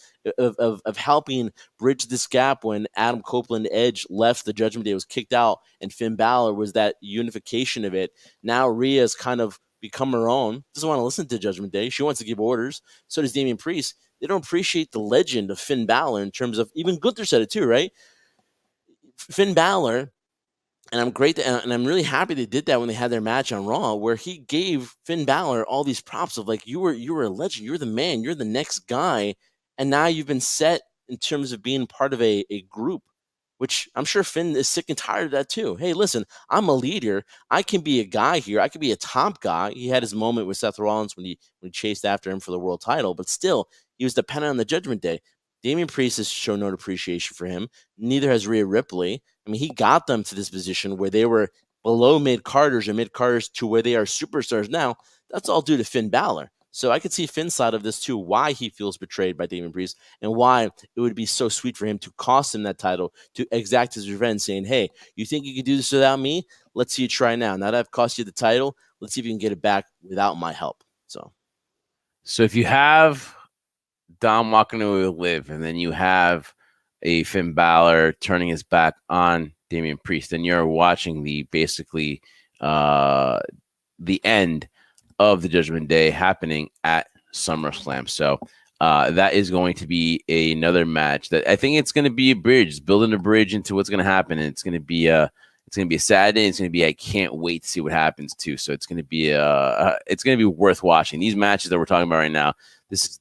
helping bridge this gap when Adam Copeland Edge left the Judgment Day, was kicked out, and Finn Balor was that unification of it. Now Rhea has kind of become her own, doesn't want to listen to Judgment Day. She wants to give orders. So does Damien Priest. They don't appreciate the legend of Finn Balor in terms of, even Gunther said it too, right? Finn Balor, and I'm really happy they did that when they had their match on Raw, where he gave Finn Balor all these props of like, you were a legend, you're the man, you're the next guy, and now you've been set in terms of being part of a group, which I'm sure Finn is sick and tired of that too. Hey, listen, I'm a leader. I can be a guy here. I can be a top guy. He had his moment with Seth Rollins when he chased after him for the world title, but still, he was dependent on the Judgment Day. Damien Priest has shown no appreciation for him. Neither has Rhea Ripley. I mean, he got them to this position where they were below mid-carders or mid-carders to where they are superstars now. That's all due to Finn Balor. So I could see Finn's side of this too, why he feels betrayed by Damien Priest, and why it would be so sweet for him to cost him that title, to exact his revenge, saying, hey, you think you can do this without me? Let's see you try now. Now that I've cost you the title, let's see if you can get it back without my help. So if you have Dom walking away with Liv, and then you have a Finn Balor turning his back on Damien Priest, then you're watching basically the end of the Judgment Day happening at SummerSlam. So that is going to be another match that I think it's going to be a bridge. It's building a bridge into what's going to happen, and it's going to be a Saturday. It's going to be, I can't wait to see what happens too. So it's going to be worth watching. These matches that we're talking about right now, this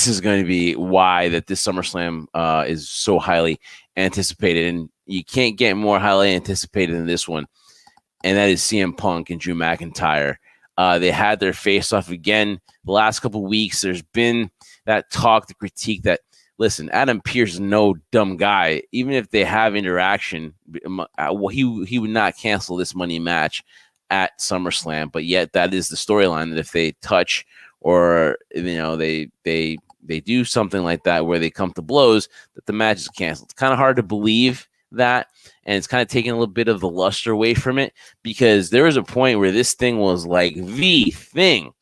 is going to be why that this SummerSlam is so highly anticipated, and you can't get more highly anticipated than this one, and that is CM Punk and Drew McIntyre. They had their face-off again the last couple of weeks. There's been that talk, the critique that, listen, Adam Pearce is no dumb guy. Even if they have interaction, he would not cancel this money match at SummerSlam, but yet that is the storyline, that if they touch or they do something like that where they come to blows, that the match is canceled. It's kind of hard to believe that, and it's kind of taking a little bit of the luster away from it, because there was a point where this thing was like the thing.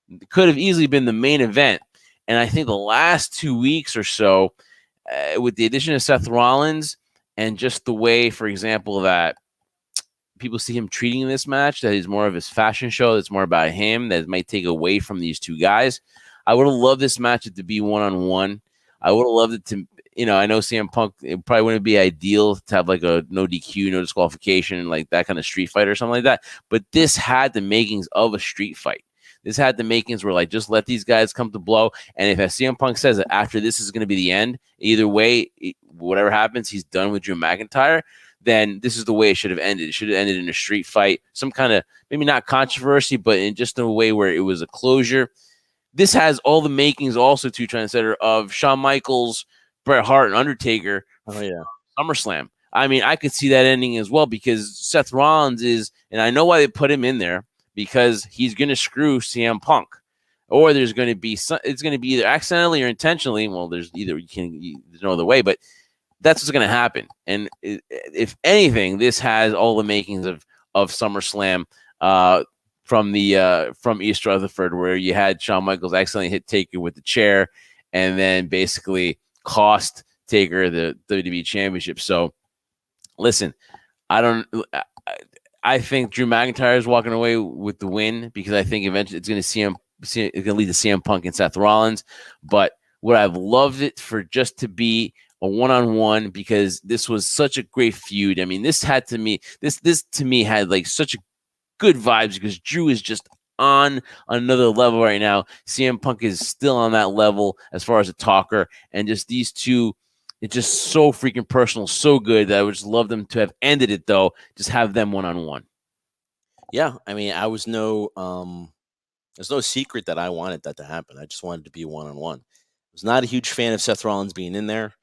It could have easily been the main event, And I think the last 2 weeks or so, with the addition of Seth Rollins and just the way, for example, that people see him treating this match, that is more of his fashion show, that's more about him, that might take away from these two guys. I would have loved this match to be one-on-one. I would have loved it to, I know CM Punk, it probably wouldn't be ideal to have like a no DQ, no disqualification, like that kind of street fight or something like that. But this had the makings of a street fight. This had the makings where, like, just let these guys come to blow. And if, as CM Punk says, that after this is going to be the end, either way, whatever happens, he's done with Drew McIntyre, then this is the way it should have ended. It should have ended in a street fight, some kind of, maybe not controversy, but in just a way where it was a closure. This has all the makings also, to Trendsetter, of Shawn Michaels, Bret Hart, and Undertaker. Oh, yeah. SummerSlam. I mean, I could see that ending as well, because Seth Rollins is, and I know why they put him in there, because he's going to screw CM Punk, or there's going to be it's going to be either accidentally or intentionally. Well, there's no other way, but that's what's going to happen. And if anything, this has all the makings of SummerSlam from East Rutherford, where you had Shawn Michaels accidentally hit Taker with the chair, and then basically cost Taker the WWE Championship. So, listen, I think Drew McIntyre is walking away with the win, because I think eventually it's going to lead to CM Punk and Seth Rollins. But would I've loved it for just to be a one-on-one, because this was such a great feud. I mean, this to me had like such a good vibes, because Drew is just on another level right now. CM Punk is still on that level as far as a talker, and just these two, it's just so freaking personal, so good, that I would just love them to have ended it, though. Just have them one-on-one. Yeah, I mean, there's no secret that I wanted that to happen. I just wanted to be one-on-one. I was not a huge fan of Seth Rollins being in there.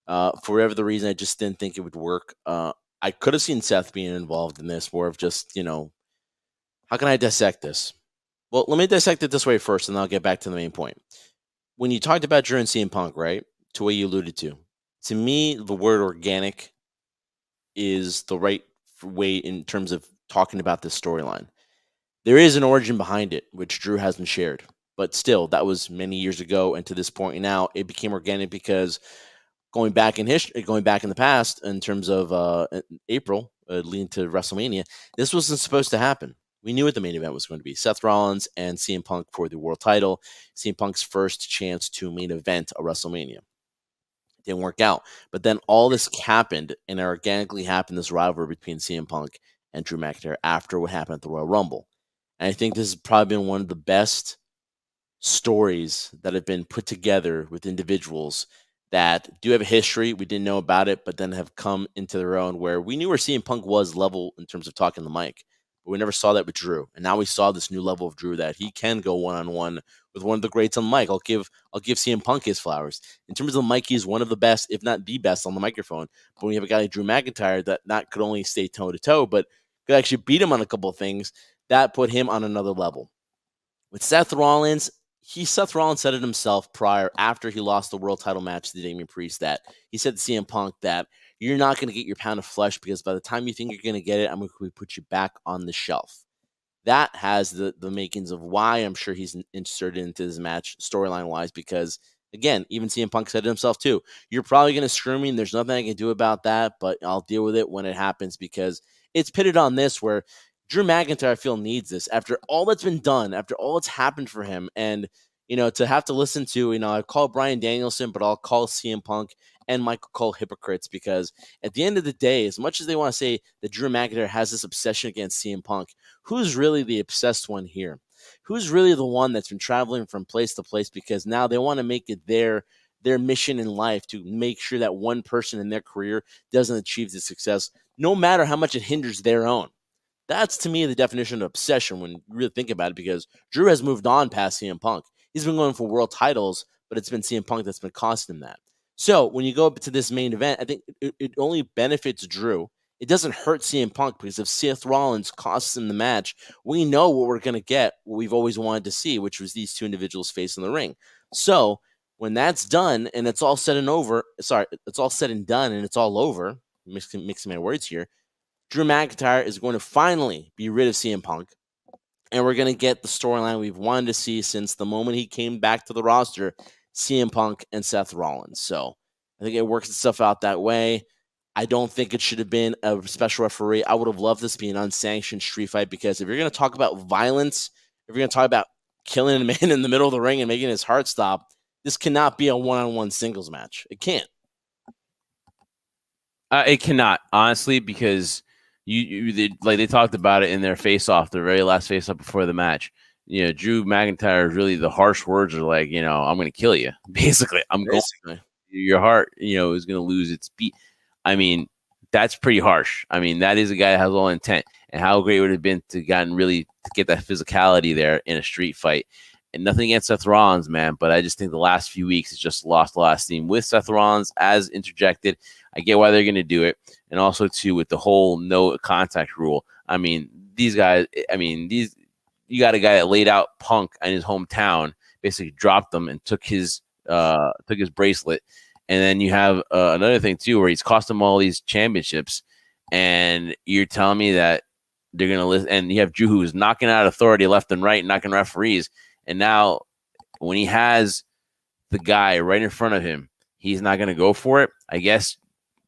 For whatever the reason, I just didn't think it would work. I could have seen Seth being involved in this, more of just, how can I dissect this? Well, let me dissect it this way first, and then I'll get back to the main point. When you talked about Drew and CM Punk, right, to what you alluded to me, the word organic is the right way in terms of talking about this storyline. There is an origin behind it, which Drew hasn't shared. But still, that was many years ago, and to this point now, it became organic because going back in the past, in terms of April, leading to WrestleMania, this wasn't supposed to happen. We knew what the main event was going to be: Seth Rollins and CM Punk for the world title. CM Punk's first chance to main event a WrestleMania. Didn't work out. But then all this happened, and it organically happened, this rivalry between CM Punk and Drew McIntyre after what happened at the Royal Rumble. And I think this has probably been one of the best stories that have been put together with individuals that do have a history. We didn't know about it, but then have come into their own, where we knew where CM Punk was level in terms of talking the mic, but we never saw that with Drew. And now we saw this new level of Drew, that he can go one-on-one with one of the greats on the mic. I'll give CM Punk his flowers. In terms of the mic, he's one of the best, if not the best, on the microphone. But when you have a guy like Drew McIntyre that not could only stay toe-to-toe, but could actually beat him on a couple of things, that put him on another level. With Seth Rollins, Seth Rollins said it himself after he lost the world title match to Damien Priest, that he said to CM Punk that you're not going to get your pound of flesh, because by the time you think you're going to get it, I'm going to put you back on the shelf. That has the makings of why I'm sure he's inserted into this match storyline-wise, because, again, even CM Punk said it himself too, you're probably going to screw me, and there's nothing I can do about that, but I'll deal with it when it happens, because it's pitted on this, where Drew McIntyre, I feel, needs this after all that's been done, after all that's happened for him. And, to have to listen to, I call Bryan Danielson, but I'll call CM Punk and Michael Cole hypocrites, because at the end of the day, as much as they want to say that Drew McIntyre has this obsession against CM Punk, who's really the obsessed one here? Who's really the one that's been traveling from place to place, because now they want to make it their mission in life to make sure that one person in their career doesn't achieve the success, no matter how much it hinders their own. That's, to me, the definition of obsession when you really think about it, because Drew has moved on past CM Punk. He's been going for world titles, but it's been CM Punk that's been costing him that. So when you go up to this main event, I think it only benefits Drew. It doesn't hurt CM Punk, because if Seth Rollins costs him the match, we know what we're going to get, what we've always wanted to see, which was these two individuals facing the ring. So when that's done and it's all said and done and it's all over, mixing my words here, Drew McIntyre is going to finally be rid of CM Punk. And we're going to get the storyline we've wanted to see since the moment he came back to the roster, CM Punk and Seth Rollins. So I think it works itself out that way. I don't think it should have been a special referee. I would have loved this to be an unsanctioned street fight, because if you're going to talk about violence, if you're going to talk about killing a man in the middle of the ring and making his heart stop, this cannot be a one-on-one singles match. It can't. It cannot, honestly, because they talked about it in their face-off, the very last face-off before the match. Drew McIntyre, really the harsh words are like, I'm going to kill you. Basically, your heart, is going to lose its beat. I mean, that's pretty harsh. I mean, that is a guy that has all intent. And how great would it have been to get that physicality there in a street fight. And nothing against Seth Rollins, man, but I just think the last few weeks it's just lost a lot of steam with Seth Rollins as interjected. I get why they're going to do it. And also, too, with the whole no contact rule. I mean, these guys, you got a guy that laid out Punk in his hometown, basically dropped them and took his bracelet. And then you have another thing, too, where he's cost them all these championships. And you're telling me that they're going to listen. And you have Drew, who's knocking out authority left and right, knocking referees. And now when he has the guy right in front of him, he's not going to go for it. I guess,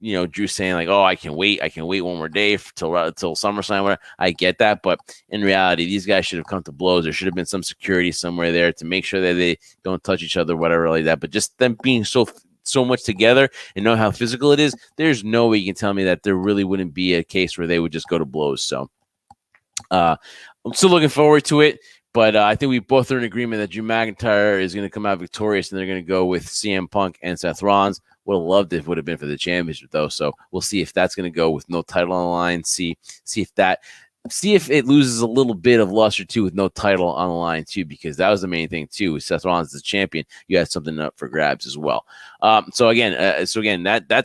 Drew's saying like, oh, I can wait one more day till SummerSlam. Whatever. I get that. But in reality, these guys should have come to blows. There should have been some security somewhere there to make sure that they don't touch each other, whatever like that. But just them being so much together and know how physical it is, there's no way you can tell me that there really wouldn't be a case where they would just go to blows. So I'm still looking forward to it. But I think we both are in agreement that Drew McIntyre is going to come out victorious, and they're going to go with CM Punk and Seth Rollins. Would have loved if it would have been for the championship, though. So we'll see if that's going to go with no title on the line. See if it loses a little bit of luster too with no title on the line too, because that was the main thing too. With Seth Rollins as the champion, you had something up for grabs as well. So again, that's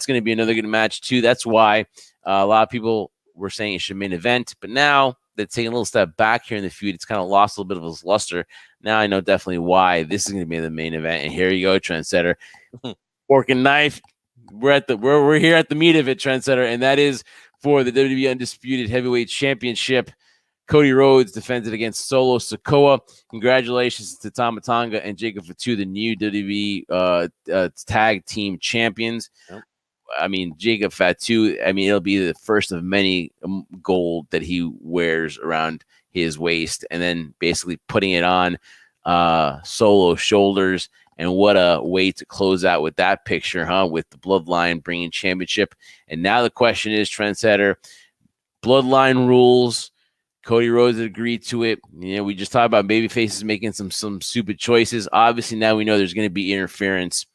going to be another good match too. That's why a lot of people were saying it should main event, but now they're taking a little step back here in the feud. It's kind of lost a little bit of its luster. Now I know definitely why this is going to be the main event. And here you go, Trendsetter. Fork and knife. We're here at the meat of it, Trendsetter, and that is for the WWE Undisputed Heavyweight Championship. Cody Rhodes defended against Solo Sikoa. Congratulations to Tama Tonga and Jacob Fatu, the new WWE tag team champions. Yep. I mean, Jacob Fatu, it'll be the first of many gold that he wears around his waist, and then basically putting it on Solo's shoulders. And what a way to close out with that picture, huh? With the Bloodline bringing championship. And now the question is, Trendsetter, Bloodline rules. Cody Rhodes agreed to it. We just talked about babyfaces making some stupid choices. Obviously, now we know there's going to be interference.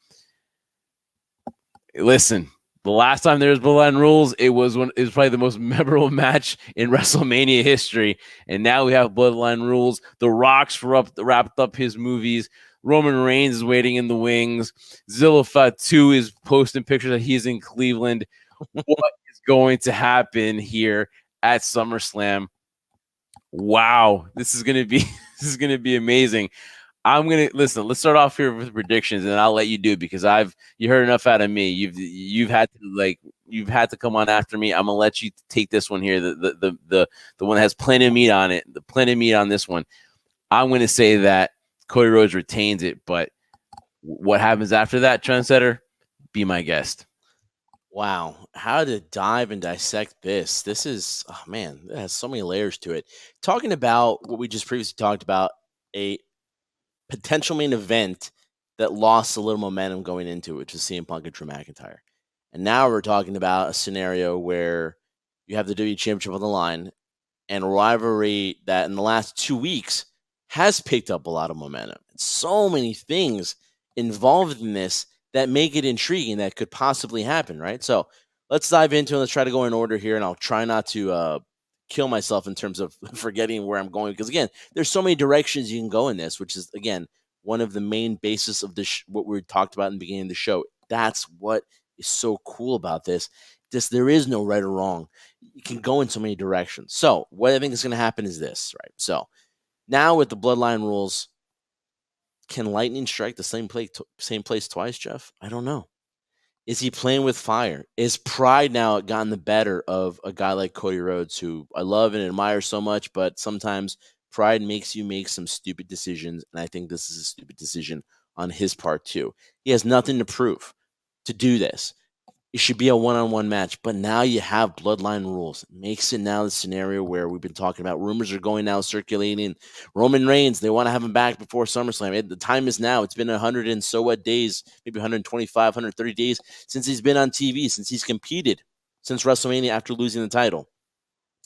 Listen, the last time there was Bloodline rules, it was probably the most memorable match in WrestleMania history. And now we have Bloodline rules. The Rock's wrapped up his movies. Roman Reigns is waiting in the wings. Zilla Fatu is posting pictures that he's in Cleveland. What is going to happen here at SummerSlam? Wow, this is gonna be amazing. I'm gonna listen. Let's start off here with predictions, and I'll let you do it because you heard enough out of me. You've had to come on after me. I'm gonna let you take this one here. The one that has plenty of meat on it. The plenty of meat on this one. I'm gonna say that Cody Rhodes retains it, but what happens after that, Trendsetter? Be my guest. Wow, how to dive and dissect this. This is, oh man, it has so many layers to it. Talking about what we just previously talked about, a potential main event that lost a little momentum going into it, which is CM Punk and Drew McIntyre. And now we're talking about a scenario where you have the WWE Championship on the line and a rivalry that in the last 2 weeks has picked up a lot of momentum. So many things involved in this that make it intriguing that could possibly happen, right? So let's dive into it. Let's try to go in order here, and I'll try not to kill myself in terms of forgetting where I'm going, because, again, there's so many directions you can go in this, which is, again, one of the main basis of this, what we talked about in the beginning of the show. That's what is so cool about this. There is no right or wrong. You can go in so many directions. So what I think is going to happen is this, right? So now with the Bloodline rules, can lightning strike the same place twice, Jeff? I don't know. Is he playing with fire? Is pride now gotten the better of a guy like Cody Rhodes, who I love and admire so much, but sometimes Pride makes you make some stupid decisions, and I think this is a stupid decision on his part too. He has nothing to prove to do this. It should be a one-on-one match, but now you have bloodline rules. It makes it now the scenario where we've been talking about. Rumors are going now circulating. Roman Reigns, they want to have him back before SummerSlam. The time is now. It's been 100 and so what days, maybe 125, 130 days since he's been on TV, since he's competed since WrestleMania after losing the title.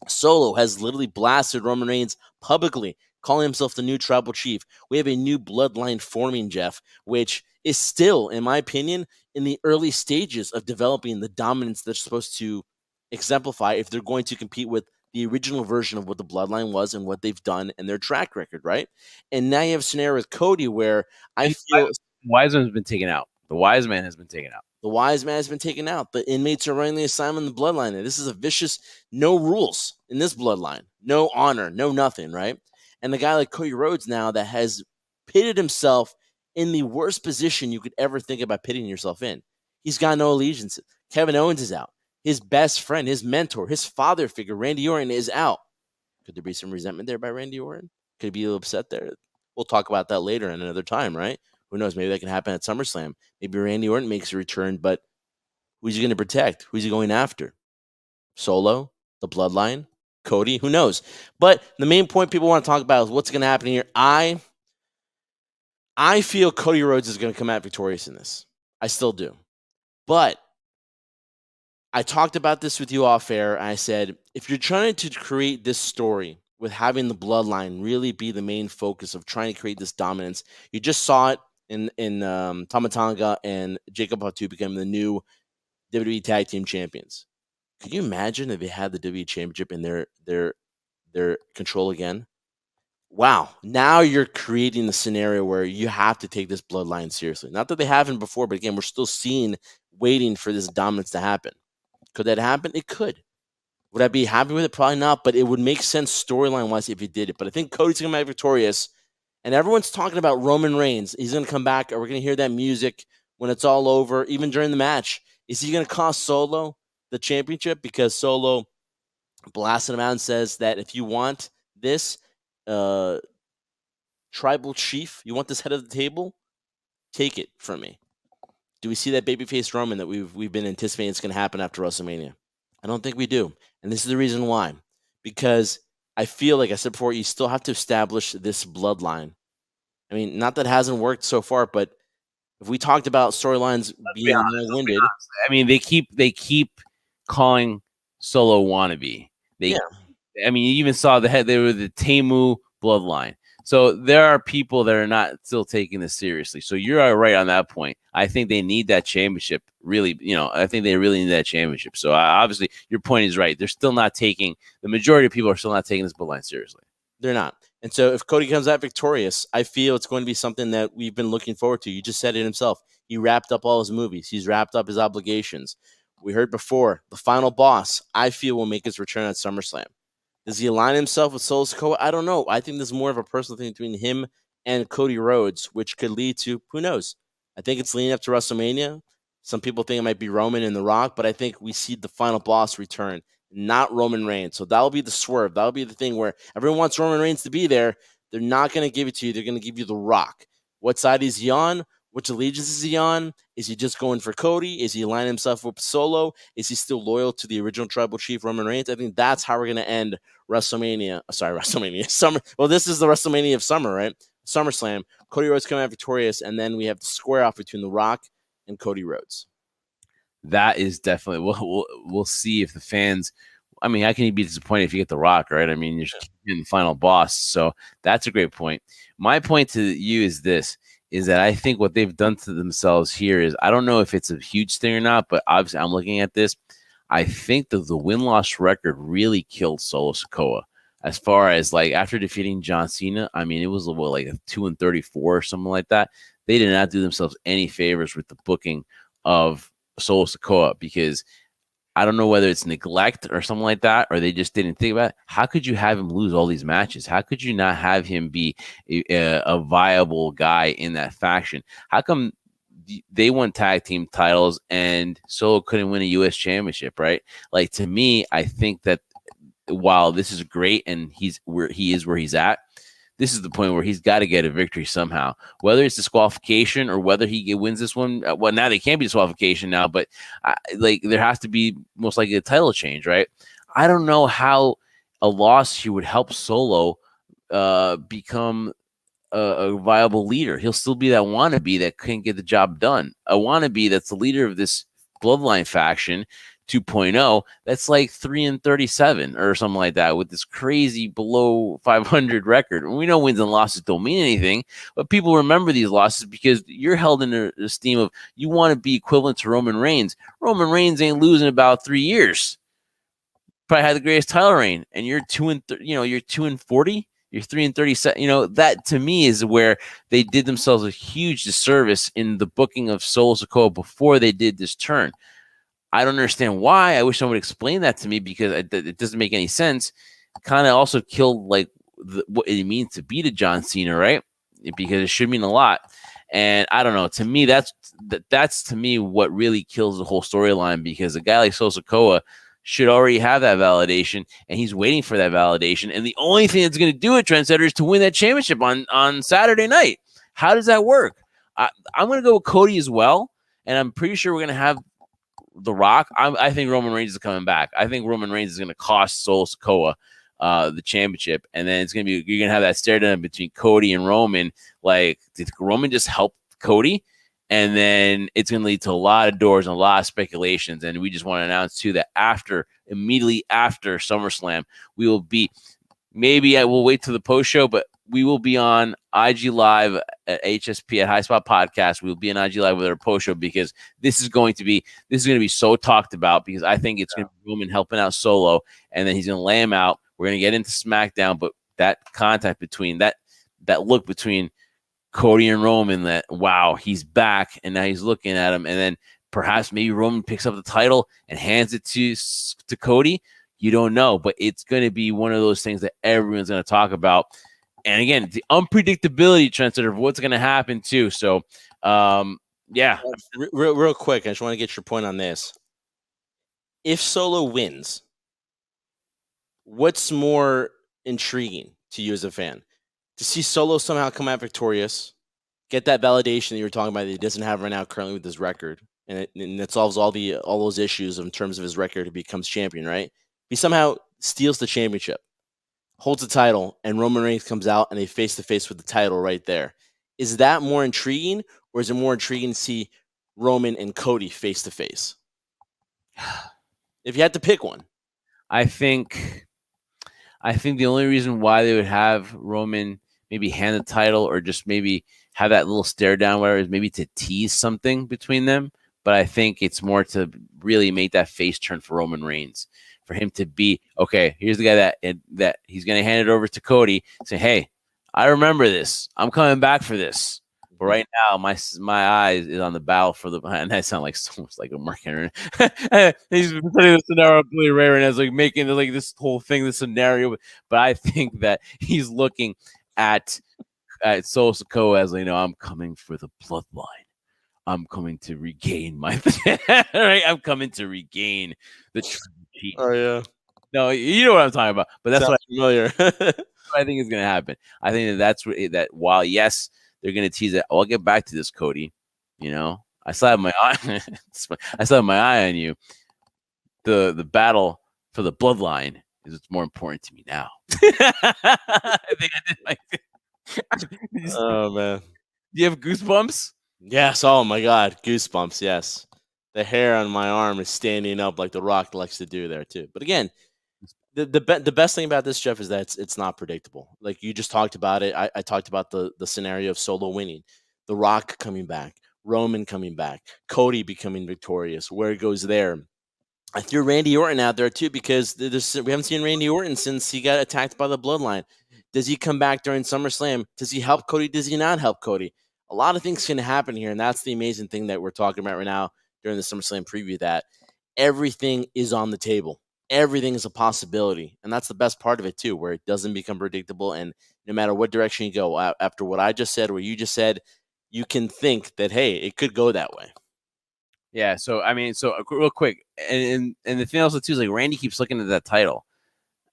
Solo has literally blasted Roman Reigns publicly, calling himself the new tribal chief. We have a new bloodline forming, Jeff, which is still, in my opinion, in the early stages of developing the dominance they're supposed to exemplify if they're going to compete with the original version of what the bloodline was and what they've done and their track record, right? And now you have a scenario with Cody where I feel Wiseman's been taken out. The wise man has been taken out. The wise man has been taken out. The inmates are running the assignment in the bloodline. And this is a vicious, no rules in this bloodline. No honor, no nothing, right? And the guy like Cody Rhodes now that has pitted himself in the worst position you could ever think about pitting yourself in. He's got no allegiances. Kevin Owens is out. His best friend, his mentor, his father figure, Randy Orton, is out. Could there be some resentment there by Randy Orton? Could he be a little upset there? We'll talk about that later in another time, right? Who knows? Maybe that can happen at SummerSlam. Maybe Randy Orton makes a return, but who's he going to protect? Who's he going after? Solo? The Bloodline? Cody? Who knows? But the main point people want to talk about is what's going to happen here. I feel Cody Rhodes is going to come out victorious in this. I still do. But I talked about this with you off air. And I said, if you're trying to create this story with having the Bloodline really be the main focus of trying to create this dominance, you just saw it in Tama Tonga and Jacob Fatu become the new WWE Tag Team Champions. Could you imagine if they had the WWE Championship in their control again? Wow. Now you're creating the scenario where you have to take this bloodline seriously. Not that they haven't before, but again, we're still waiting for this dominance to happen. Could that happen? It could. Would I be happy with it? Probably not, but it would make sense storyline-wise if he did it. But I think Cody's going to be victorious. And everyone's talking about Roman Reigns. He's going to come back. Are we going to hear that music when it's all over, even during the match? Is he going to cost Solo the championship? Because Solo blasted him out and says that if you want this tribal chief, you want this head of the table, take it from me. Do we see that babyface Roman that we've been anticipating it's going to happen after WrestleMania? I don't think we do. And this is the reason why. Because I feel like I said before, you still have to establish this bloodline. I mean, not that it hasn't worked so far, but if we talked about storylines being long-winded, I mean, they keep calling Solo wannabe. I mean, you even saw they were the Temu bloodline. So there are people that are not still taking this seriously. So you're right on that point. I think they need that championship. Really, I think they really need that championship. So obviously, your point is right. They're still not taking the majority of people are still not taking this bloodline seriously. They're not. And so if Cody comes out victorious, I feel it's going to be something that we've been looking forward to. You just said it himself. He wrapped up all his movies. He's wrapped up his obligations. We heard before, the final boss, I feel, will make his return at SummerSlam. Does he align himself with Solo Sikoa? I don't know. I think there's more of a personal thing between him and Cody Rhodes, which could lead to, who knows? I think it's leading up to WrestleMania. Some people think it might be Roman and The Rock, but I think we see the final boss return, not Roman Reigns. So that'll be the swerve. That'll be the thing where everyone wants Roman Reigns to be there. They're not going to give it to you. They're going to give you The Rock. What side is he on? Which allegiance is he on? Is he just going for Cody? Is he aligning himself with Solo? Is he still loyal to the original tribal chief, Roman Reigns? I think that's how we're going to end WrestleMania. Summer. Well, this is the WrestleMania of summer, right? SummerSlam. Cody Rhodes coming out victorious, and then we have the square off between The Rock and Cody Rhodes. That is definitely we'll see if the fans. I mean, how can you be disappointed if you get The Rock, right? I mean, you're in the final boss, so that's a great point. My point to you is this: is that I think what they've done to themselves here is, I don't know if it's a huge thing or not, but obviously I'm looking at this. I think that the win-loss record really killed Solo Sikoa. As far as like after defeating John Cena, I mean, it was like a 2-34 or something like that. They did not do themselves any favors with the booking of Solo Sikoa, because I don't know whether it's neglect or something like that, or they just didn't think about it. How could you have him lose all these matches? How could you not have him be a viable guy in that faction? How come they won tag team titles and Solo couldn't win a U.S. championship, right? Like, to me, I think that while this is great and he is where he's at, this is the point where he's got to get a victory somehow, whether it's disqualification or whether he wins this one. Well, now they can't be disqualification now, but like there has to be most likely a title change, right? I don't know how a loss here would help Solo become a viable leader. He'll still be that wannabe that couldn't get the job done. A wannabe that's the leader of this bloodline faction 2.0 that's like 3-37 or something like that with this crazy below 500 record. We know wins and losses don't mean anything, but people remember these losses because you're held in the esteem of you want to be equivalent to Roman Reigns. Roman Reigns ain't losing about 3 years. Probably had the greatest title reign, and you're 2-40. You're 3-37. That to me is where they did themselves a huge disservice in the booking of Solo Sikoa before they did this turn. I don't understand why. I wish someone would explain that to me because it doesn't make any sense. Kind of also killed like what it means to beat a John Cena, right? Because it should mean a lot. And I don't know. To me, that's to me what really kills the whole storyline because a guy like Solo Sikoa should already have that validation, and he's waiting for that validation. And the only thing that's going to do it, Trendsetter, is to win that championship on Saturday night. How does that work? I'm going to go with Cody as well, and I'm pretty sure we're going to have The Rock. I think Roman Reigns is coming back. I think Roman Reigns is going to cost Solo Sikoa the championship, and then you're going to have that stare down between Cody and Roman. Like, did Roman just help Cody? And then it's going to lead to a lot of doors and a lot of speculations. And we just want to announce too that immediately after SummerSlam, we will be. Maybe I will wait to the post show, but we will be on IG Live at HSP at High Spot Podcast. We will be on IG Live with our post show because this is going to be so talked about because I think it's going to be Roman helping out Solo, and then he's going to lay him out. We're going to get into SmackDown, but that contact between that look between Cody and Roman, that wow, he's back, and now he's looking at him, and then perhaps maybe Roman picks up the title and hands it to Cody. You don't know, but it's going to be one of those things that everyone's going to talk about. And again, the unpredictability, Trendsetter, of what's going to happen too. So, yeah. Real quick, I just want to get your point on this. If Solo wins, what's more intriguing to you as a fan? To see Solo somehow come out victorious, get that validation that you were talking about that he doesn't have right now currently with his record, and it solves all those issues in terms of his record. He becomes champion, right? He somehow steals the championship, holds the title, and Roman Reigns comes out and they face to face with the title right there. Is that more intriguing, or is it more intriguing to see Roman and Cody face to face? If you had to pick one, I think the only reason why they would have Roman maybe hand the title or just maybe have that little stare down, whatever, is maybe to tease something between them. But I think it's more to really make that face turn for Roman Reigns, for him to be, okay, here's the guy that he's going to hand it over to Cody, say, hey, I remember this. I'm coming back for this. But right now, my eyes is on the battle for the. And that sounds like so much like a Mark Henry. He's putting the scenario really rare and as like making like this whole thing, this scenario. But I think that he's looking at Solo Sikoa as I'm coming for the bloodline. I'm coming to regain my. Right, I'm coming to regain the. Oh yeah. No, you know what I'm talking about. But that's what familiar. I think is going to happen. I think that's what that. While yes. They're gonna tease it. I'll get back to this, Cody. I still have my eye. I still have my eye on you. The battle for the bloodline is what's more important to me now. I think I did Oh man, do you have goosebumps? Yes. Oh my God, goosebumps. Yes, the hair on my arm is standing up like The Rock likes to do there too. But again, the best thing about this, Jeff, is that it's not predictable. Like you just talked about it. I talked about the scenario of Solo winning, The Rock coming back, Roman coming back, Cody becoming victorious. Where it goes there. I threw Randy Orton out there too because we haven't seen Randy Orton since he got attacked by the Bloodline. Does he come back during SummerSlam? Does he help Cody? Does he not help Cody? A lot of things can happen here, and that's the amazing thing that we're talking about right now during the SummerSlam preview, that everything is on the table. Everything is a possibility, and that's the best part of it too, where it doesn't become predictable, and no matter what direction you go, after what I just said, what you just said, you can think that, hey, it could go that way. Yeah, so I mean, real quick, and the thing also too is like Randy keeps looking at that title,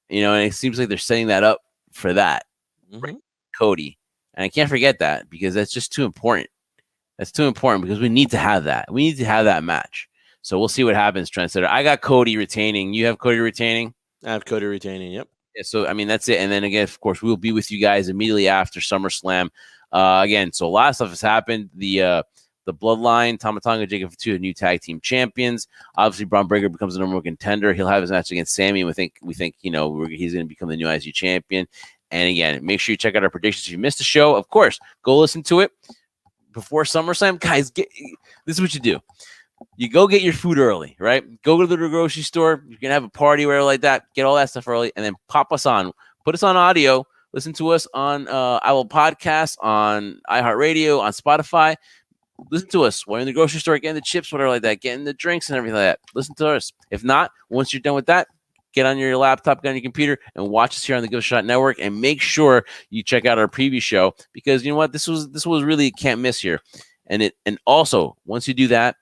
and it seems like they're setting that up for that. Mm-hmm. Cody. And I can't forget that because that's just too important. That's too important because we need to have that. We need to have that match. So we'll see what happens, Trendsetter. I got Cody retaining. You have Cody retaining? I have Cody retaining, yep. Yeah, so, I mean, that's it. And then, again, of course, we'll be with you guys immediately after SummerSlam. Again, so a lot of stuff has happened. The Bloodline, Tama Jacob Fatu, new tag team champions. Obviously, Bron Breakker becomes the number one contender. He'll have his match against Sami, and we think he's going to become the new IC champion. And again, make sure you check out our predictions. If you missed the show, of course, go listen to it before SummerSlam. Guys, this is what you do. You go get your food early, right? Go to the grocery store. You can have a party, whatever like that. Get all that stuff early, and then pop us on. Put us on audio. Listen to us on Apple Podcasts, on iHeartRadio, on Spotify. Listen to us while you're in the grocery store, getting the chips, whatever like that, getting the drinks and everything like that. Listen to us. If not, once you're done with that, get on your laptop, get on your computer, and watch us here on the Give a Shot Network. And make sure you check out our preview show because you know what, this was really can't miss here. And also once you do that,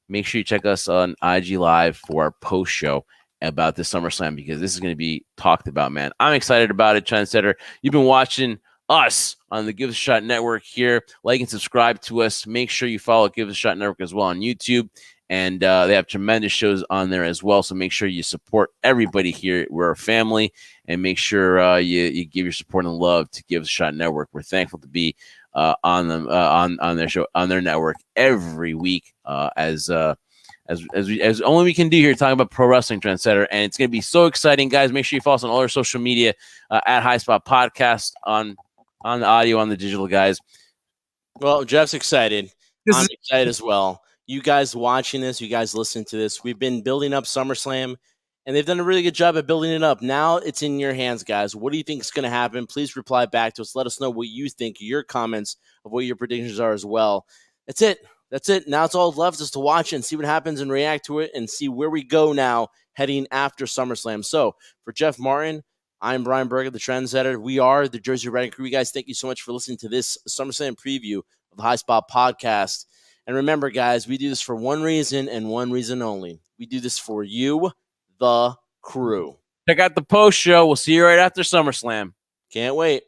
make sure you check us on IG Live for our post show about this SummerSlam because this is going to be talked about, man. I'm excited about it, Trendsetter. You've been watching us on the Give Us a Shot Network here. Like and subscribe to us. Make sure you follow Give Us a Shot Network as well on YouTube. And they have tremendous shows on there as well. So make sure you support everybody here. We're a family. And make sure you give your support and love to Give Us a Shot Network. We're thankful to be on their show, on their network every week as only we can do here, talking about pro wrestling, Trendsetter. And it's going to be so exciting, guys. Make sure you follow us on all our social media at High Spot Podcast on the audio, on the digital, guys. Well, Jeff's excited. I'm excited as well. You guys watching this, you guys listening to this, we've been building up SummerSlam, and they've done a really good job at building it up. Now it's in your hands, guys. What do you think is going to happen? Please reply back to us. Let us know what you think, your comments of what your predictions are as well. That's it. Now it's all left is to watch and see what happens and react to it and see where we go now heading after SummerSlam. So for Jeff Martin, I'm Brian Berger, the Trendsetter. We are the Jersey Redding Crew. You guys, thank you so much for listening to this SummerSlam preview of the High Spot Podcast. And remember, guys, we do this for one reason and one reason only. We do this for you, the crew. Check out the post show. We'll see you right after SummerSlam. Can't wait.